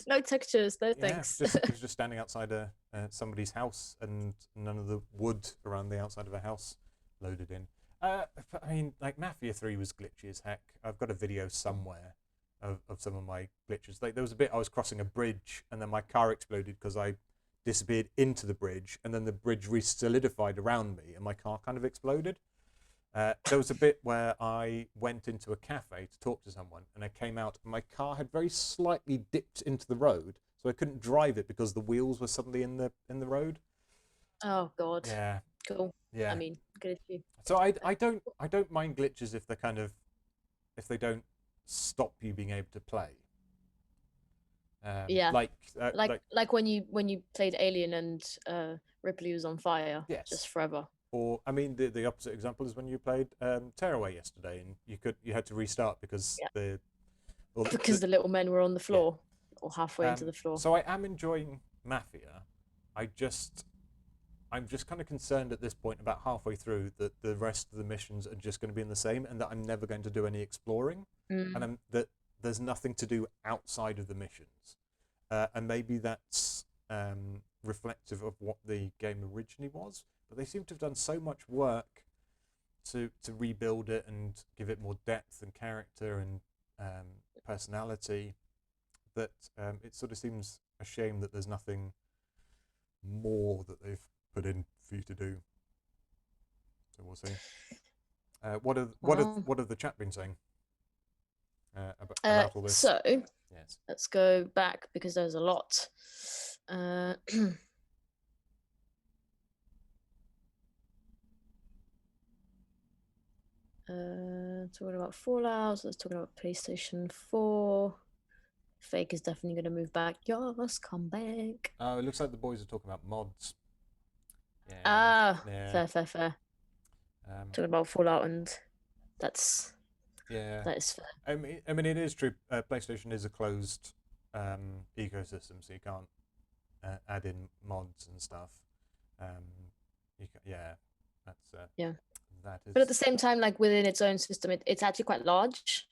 No textures, no thanks. It's just standing outside somebody's house and none of the wood around the outside of a house loaded in. I mean, like, Mafia 3 was glitchy as heck. I've got a video somewhere of some of my glitches. Like, there was a bit I was crossing a bridge and then my car exploded because I disappeared into the bridge, and then the bridge re-solidified around me and my car kind of exploded. There was a bit where I went into a cafe to talk to someone, and I came out and my car had very slightly dipped into the road, so I couldn't drive it because the wheels were suddenly in the road. Oh God. Yeah. Cool. Yeah. I mean, good at you. So I don't mind glitches if they don't stop you being able to play. Like when you played Alien and Ripley was on fire. Yes. Just forever. Or, I mean, the opposite example is when you played Tearaway yesterday, and you had to restart because the little men were on the floor or halfway into the floor. So I am enjoying Mafia. I'm just kind of concerned at this point, about halfway through, that the rest of the missions are just going to be in the same, and that I'm never going to do any exploring, and that there's nothing to do outside of the missions. And maybe that's reflective of what the game originally was, but they seem to have done so much work to rebuild it and give it more depth and character and personality, that it sort of seems a shame that there's nothing more that they've put in for you to do. So we'll see. What have the chat been saying about all this? So yes, let's go back because there's a lot. Talking about Fallout, so let's talk about PlayStation 4. Fake is definitely going to move back. Yes, come back. Oh, it looks like the boys are talking about mods. Yeah. Fair. Talking about Fallout, and that is fair. I mean, it is true. PlayStation is a closed ecosystem, so you can't add in mods and stuff. that is. But at the same time, like within its own system, it's actually quite large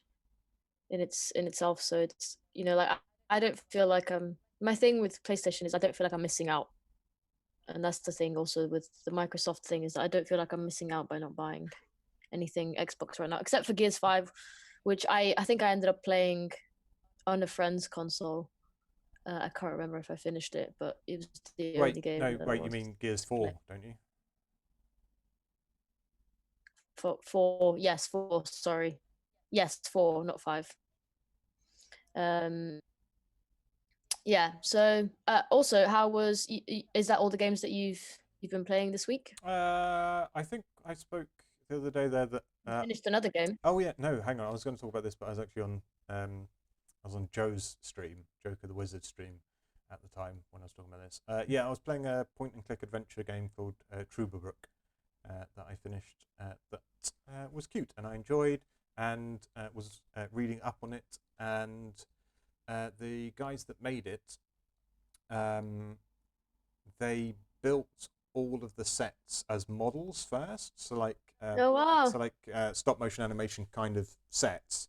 in itself. So it's like I don't feel like my thing with PlayStation is I don't feel like I'm missing out. And that's the thing also with the Microsoft thing is that I don't feel like I'm missing out by not buying anything Xbox right now, except for Gears 5, which I think I ended up playing on a friend's console. I can't remember if I finished it, but it was the Wait, only game no, that I wait. You wanted mean Gears to play. 4, don't you? Yes, 4. Sorry, yes, 4, not 5. Um, yeah. So, also, how was? Is that all the games that you've been playing this week? I think I spoke the other day there that. You finished another game. Oh yeah, no, hang on. I was going to talk about this, but I was actually on. I was on Joe's stream, Joker the Wizard stream, at the time when I was talking about this. Yeah, I was playing a point-and-click adventure game called Troublebrook that I finished. That was cute and I enjoyed, and was reading up on it. And the guys that made it, um, they built all of the sets as models first. So like, Oh wow. stop motion animation kind of sets.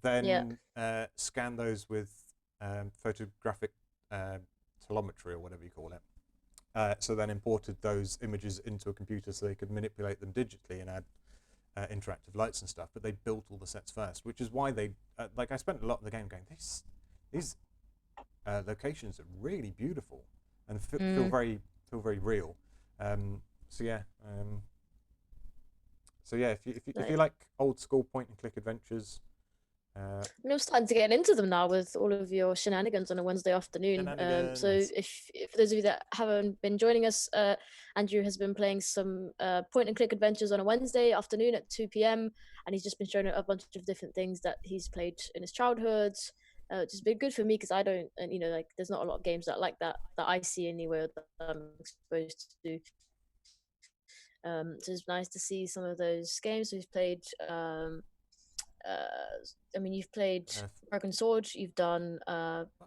Yeah. Then scan those with photographic telemetry or whatever you call it. So then imported those images into a computer so they could manipulate them digitally and add interactive lights and stuff. But they built all the sets first, which is why they I spent a lot of the game going, these locations are really beautiful and feel very real. So yeah. If you like old school point and click adventures. I'm starting to get into them now with all of your shenanigans on a Wednesday afternoon. So if for those of you that haven't been joining us, Andrew has been playing some point and click adventures on a Wednesday afternoon at 2 p.m. and he's just been showing a bunch of different things that he's played in his childhood. Which has been good for me because I don't, and like there's not a lot of games that like that I see anywhere that I'm exposed to. So it's nice to see some of those games we've played. You've played Broken Sword, you've done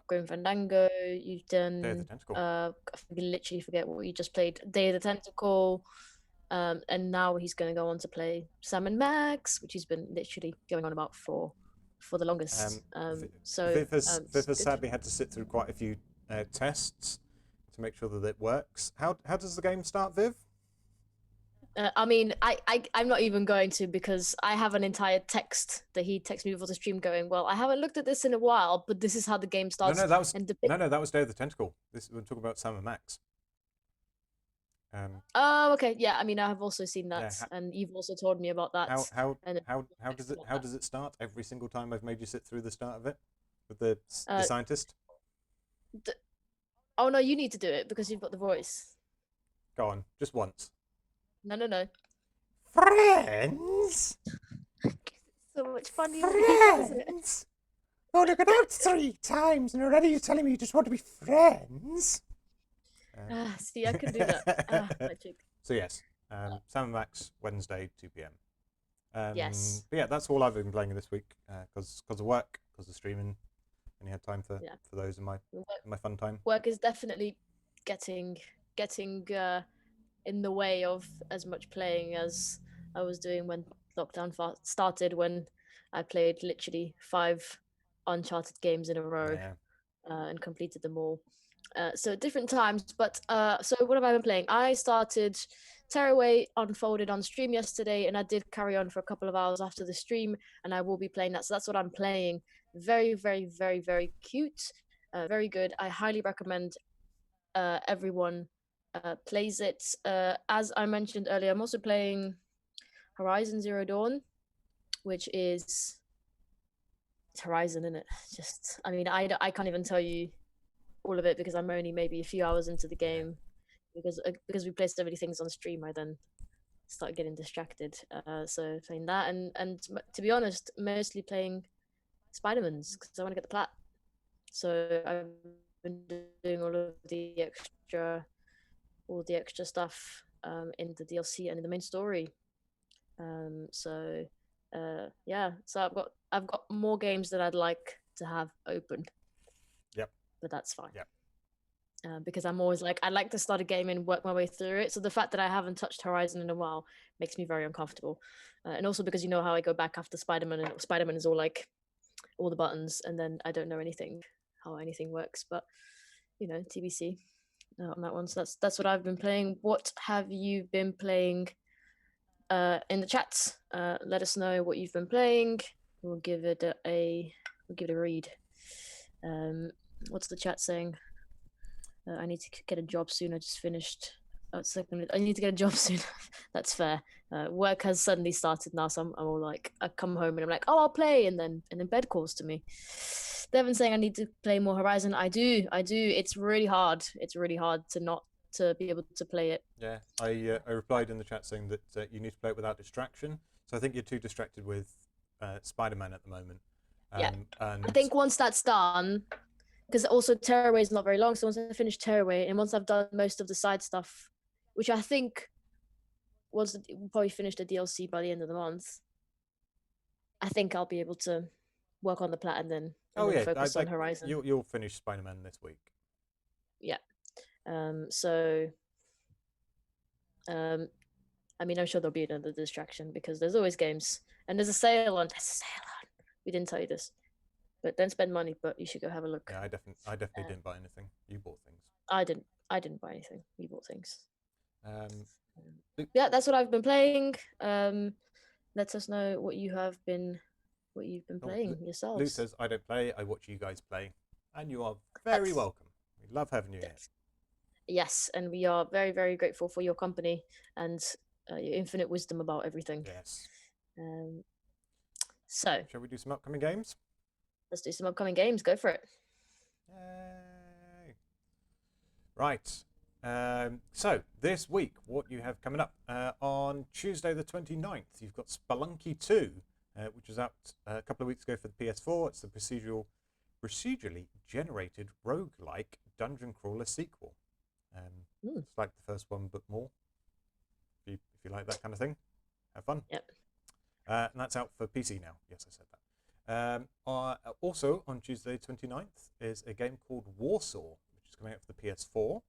Grim Fandango, you've done Day of the Tentacle. I literally forget what you just played. Day of the Tentacle, and now he's going to go on to play Sam and Max, which he's been literally going on about for the longest. Viv has sadly had to sit through quite a few tests to make sure that it works. How does the game start, Viv? I'm not even going to because I have an entire text that he texted me before the stream going, well, I haven't looked at this in a while, but this is how the game starts. No, that was that was Day of the Tentacle. We're talking about Sam and Max. Oh, okay. Yeah, I have also seen that, and you've also told me about that. How does it start? Every single time I've made you sit through the start of it with the scientist. Oh no, you need to do it because you've got the voice. Go on, just once. No. Friends. So much fun. Friends. Oh, look at that 3 times, and already you're telling me you just want to be friends. See, I could do that. Magic. So yes, Sam and Max, Wednesday, 2 p.m. Yes. But yeah, that's all I've been playing this week because of work, because of streaming. Only had time for those in my fun time. Work is definitely getting in the way of as much playing as I was doing when lockdown started, when I played literally 5 Uncharted games in a row and completed them all. So at different times, but so what have I been playing? I started Tearaway Unfolded on stream yesterday, and I did carry on for a couple of hours after the stream, and I will be playing that. So that's what I'm playing. Very, very, very, very cute. Very good. I highly recommend everyone plays it. As I mentioned earlier, I'm also playing Horizon Zero Dawn, which is Horizon, isn't it? Just, I can't even tell you all of it because I'm only maybe a few hours into the game. Because we play so many things on stream, I then start getting distracted. So playing that, and to be honest, mostly playing Spider-Man's because I want to get the plat. So I've been doing all the extra stuff in the DLC and in the main story. So I've got more games that I'd like to have open. Yep. But that's fine. Yep. because I'm always like, I like to start a game and work my way through it. So the fact that I haven't touched Horizon in a while makes me very uncomfortable. And also because you know how I go back after Spider-Man, and Spider-Man is all like all the buttons, and then I don't know anything how anything works. But you know, TBC on that one. So that's what I've been playing. What have you been playing? In the chats, let us know what you've been playing. We'll give it we'll give it a read. What's the chat saying? I need to get a job soon. I just finished. Oh, second, I need to get a job soon. That's fair. Work has suddenly started now, so I'm all like, I come home and I'm like, oh, I'll play, and then bed calls to me. Devin's saying I need to play more Horizon. I do. It's really hard. It's really hard to not to be able to play it. Yeah, I replied in the chat saying that you need to play it without distraction. So I think you're too distracted with Spider-Man at the moment. Yeah, and I think once that's done, because also Tearaway is not very long. So once I finish Tearaway, and once I've done most of the side stuff, which I think we'll probably finish the DLC by the end of the month, I think I'll be able to work on the plat and then focus on Horizon. You'll finish Spider-Man this week. Yeah. So I mean, I'm sure there'll be another distraction because there's always games, and there's a sale on. We didn't tell you this, but don't spend money. But you should go have a look. Yeah, I definitely didn't buy anything. You bought things. I didn't buy anything. You bought things. Luke, Yeah, that's what I've been playing. Let us know what you've been playing yourselves. Luke says, "I don't play. I watch you guys play," and you are very welcome. We love having you here. Yes, and we are very, very grateful for your company and your infinite wisdom about everything. Yes. So, shall we do some upcoming games? Let's do some upcoming games. Go for it. Yay. Right. So, this week, what you have coming up on Tuesday the 29th, you've got Spelunky 2, which was out a couple of weeks ago for the PS4. It's the procedurally generated roguelike dungeon crawler sequel. It's like the first one, but more. If you like that kind of thing, have fun. Yep. And that's out for PC now. Yes, I said that. Also, on Tuesday 29th, is a game called Warsaw, which is coming out for the PS4.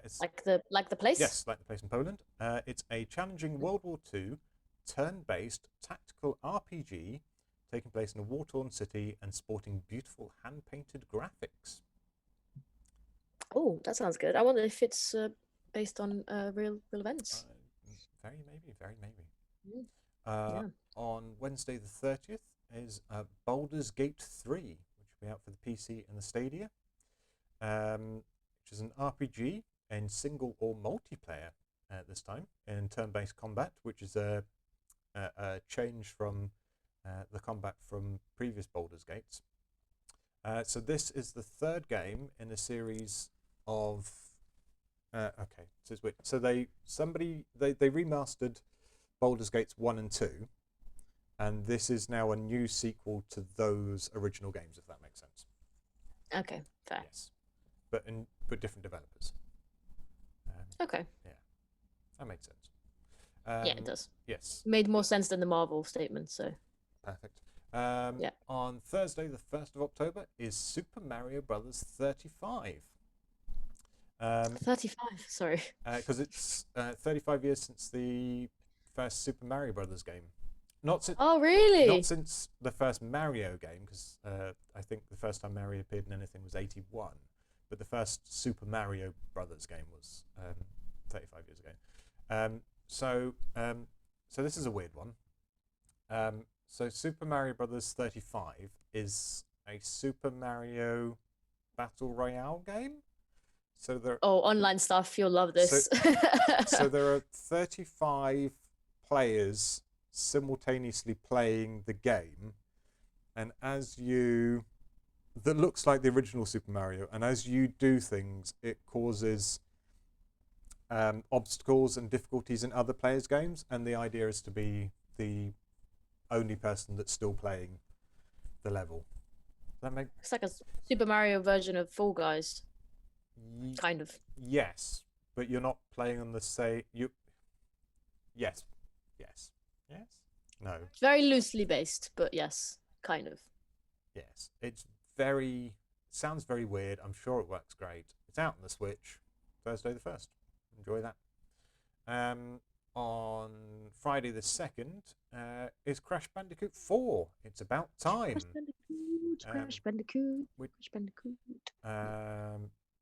It's like the place? Yes, like the place in Poland. It's a challenging World War II turn-based tactical RPG taking place in a war-torn city and sporting beautiful hand-painted graphics. Oh, that sounds good. I wonder if it's based on real events. Very maybe. Yeah. On Wednesday the 30th is Baldur's Gate 3, which will be out for the PC and the Stadia, which is an RPG in single or multiplayer this time in turn-based combat, which is a change from the combat from previous Baldur's Gates. So this is the third game in a series of okay, so it's weird. So they remastered Baldur's Gates 1 and 2, and this is now a new sequel to those original games, if that makes sense. Okay, fair. Yes, but different developers. Okay. Yeah, that makes sense. Yeah, it does. Yes. Made more sense than the Marvel statement, so. Perfect. On Thursday, the 1st of October, is Super Mario Brothers 35. 35, sorry. Because it's 35 years since the first Super Mario Brothers game. Oh, really? Not since the first Mario game, because I think the first time Mario appeared in anything was 81. But the first Super Mario Brothers game was 35 years ago. So this is a weird one. So Super Mario Brothers 35 is a Super Mario Battle Royale game. So online stuff, you'll love this. So there are 35 players simultaneously playing the game, and that looks like the original Super Mario, and as you do things, it causes obstacles and difficulties in other players' games, and the idea is to be the only person that's still playing the level. It's like a Super Mario version of Fall Guys. Kind of. Yes, but you're not playing on the same. Yes. No. It's very loosely based, but yes, kind of. Yes, it's very sounds very weird. I'm sure it works great. It's out on the Switch, Thursday the 1st. Enjoy that. On Friday the 2nd is Crash Bandicoot 4. It's about time. Crash Bandicoot.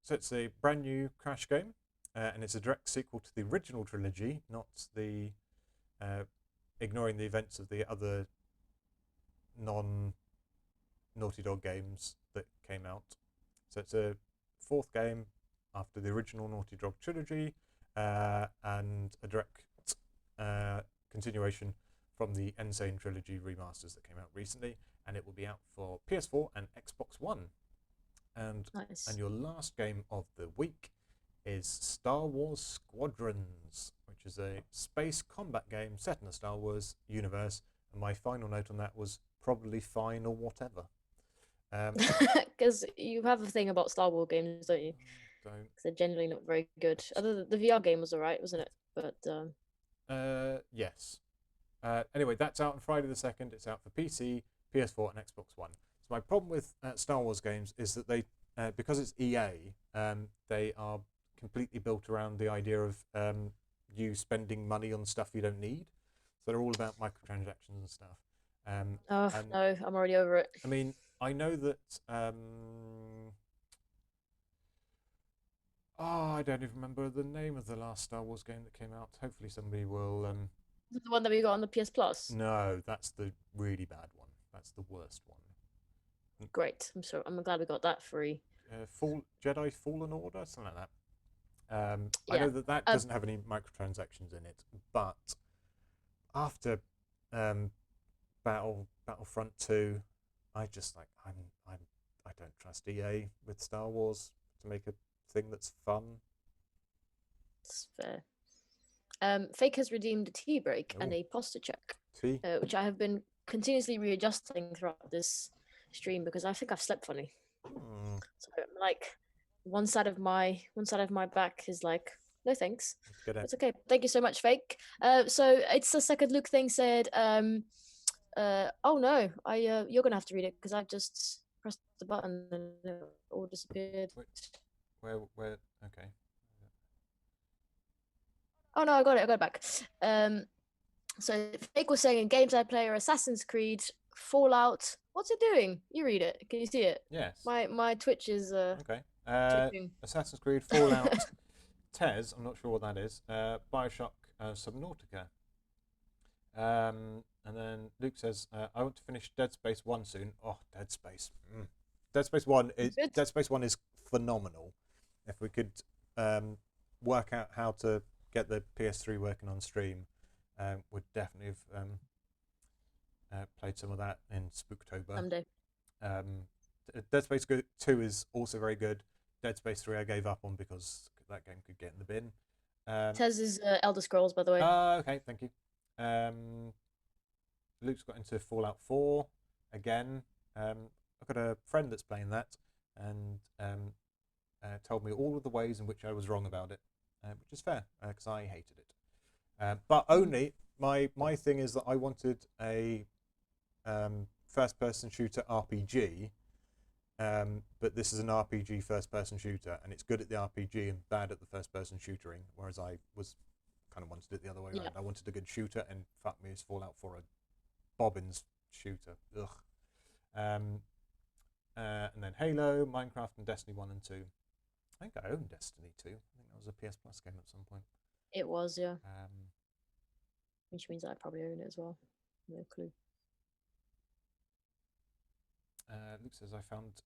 So it's a brand new Crash game, and it's a direct sequel to the original trilogy, not the ignoring the events of the other non-Naughty Dog games that came out. So it's a fourth game after the original Naughty Dog trilogy, and a direct continuation from the Insane trilogy remasters that came out recently, and it will be out for PS4 and Xbox One. And your last game of the week is Star Wars Squadrons, which is a space combat game set in the Star Wars universe. And my final note on that was probably fine or whatever. Because you have a thing about Star Wars games, don't you? Don't. They're generally not very good. Other than the VR game was alright, wasn't it? But yes. Anyway, that's out on Friday the 2nd. It's out for PC, PS4, and Xbox One. So my problem with Star Wars games is that they, because it's EA, they are completely built around the idea of you spending money on stuff you don't need. So they're all about microtransactions and stuff. no, I'm already over it. I mean, I know that. I don't even remember the name of the last Star Wars game that came out. Hopefully, somebody will. Is it the one that we got on the PS Plus? No, that's the really bad one. That's the worst one. Great. I'm glad we got that free. Jedi Fallen Order, something like that. I know that doesn't have any microtransactions in it, but after Battlefront 2, I just I don't trust EA with Star Wars to make a thing that's fun. It's fair. Fake has redeemed a tea break and a posture check, which I have been continuously readjusting throughout this stream because I think I've slept funny. So like one side of my back is like, no thanks. It's okay. Thank you so much, Fake. So it's the second Luke thing said, oh no, you're gonna have to read it because I've just pressed the button and it all disappeared. Where okay. Oh no, I got it back. So Fake was saying in games I play are Assassin's Creed, Fallout. What's it doing? You read it. Can you see it? Yes. My Twitch is okay. Assassin's Creed, Fallout, Tez. I'm not sure what that is. Bioshock, Subnautica. And then Luke says, I want to finish Dead Space 1 soon. Oh, Dead Space. Dead Space 1 is phenomenal. If we could work out how to get the PS3 working on stream, would definitely have played some of that in Spooktober. Someday. Dead Space 2 is also very good. Dead Space 3 I gave up on because that game could get in the bin. Tez is Elder Scrolls, by the way. Okay, thank you. Luke's got into Fallout 4 again. I've got a friend that's playing that and told me all of the ways in which I was wrong about it, which is fair because I hated it. But only my thing is that I wanted a first-person shooter RPG, but this is an RPG first-person shooter, and it's good at the RPG and bad at the first-person shootering, whereas I was kind of wanted it the other way around. I wanted a good shooter, and fuck me, is Fallout 4 a Bobbins shooter. Ugh. And then Halo, Minecraft, and Destiny 1 and 2. I think I own Destiny 2. I think that was a PS Plus game at some point. It was, yeah. Which means I probably own it as well. No clue. Luke says, I found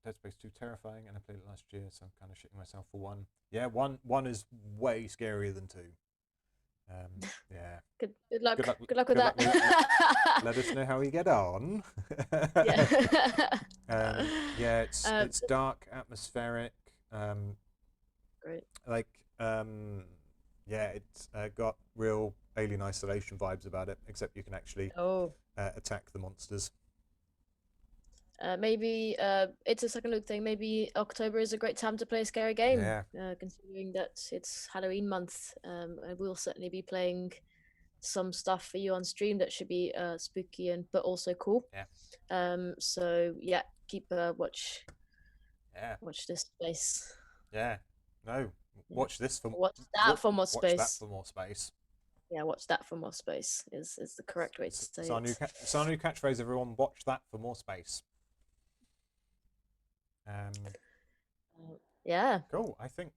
Dead Space 2 terrifying and I played it last year, so I'm kind of shitting myself for 1. Yeah, one is way scarier than 2. Yeah. Good luck with that. Let us know how you get on. Yeah, it's dark, atmospheric. Great. Like, yeah, it's got real Alien Isolation vibes about it, except you can actually attack the monsters. Maybe it's a second look thing. Maybe October is a great time to play a scary game. Yeah. Considering that it's Halloween month, I will certainly be playing some stuff for you on stream that should be spooky but also cool. Yeah. So yeah, keep watch Yeah. Watch this space. Yeah. No. Watch this for Watch that for more Watch that space. for more space. Yeah, watch that for more space is the correct way to say It's our it. it's our new catchphrase, everyone. Watch that for more space. Yeah. Cool. I think.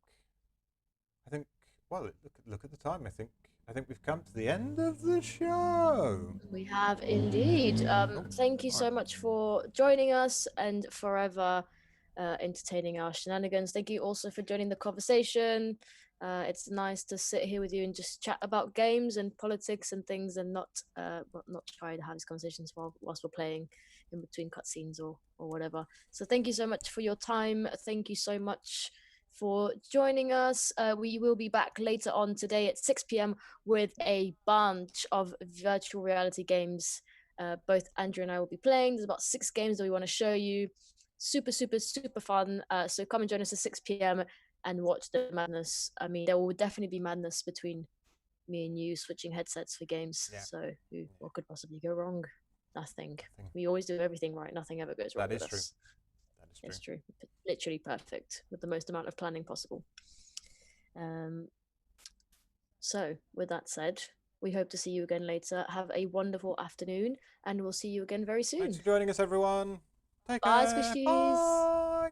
Well, look at the time. I think we've come to the end of the show. We have indeed. Thank you so much for joining us and forever entertaining our shenanigans. Thank you also for joining the conversation. It's nice to sit here with you and just chat about games and politics and things, and not try to have these conversations whilst we're playing in between cutscenes or whatever. So thank you so much for your time. Thank you so much for joining us. We will be back later on today at 6 p.m. with a bunch of virtual reality games. Both Andrew and I will be playing. There's about 6 games that we want to show you. Super, super, super fun. So come and join us at 6 p.m. and watch the madness. I mean, there will definitely be madness between me and you switching headsets for games. Yeah. So what could possibly go wrong? Nothing. We always do everything right. Nothing ever goes wrong with us. That is true. It's true. Literally perfect with the most amount of planning possible. So with that said, we hope to see you again later. Have a wonderful afternoon, and we'll see you again very soon. Thanks for joining us, everyone. Take care. Bye, Squishies. Bye.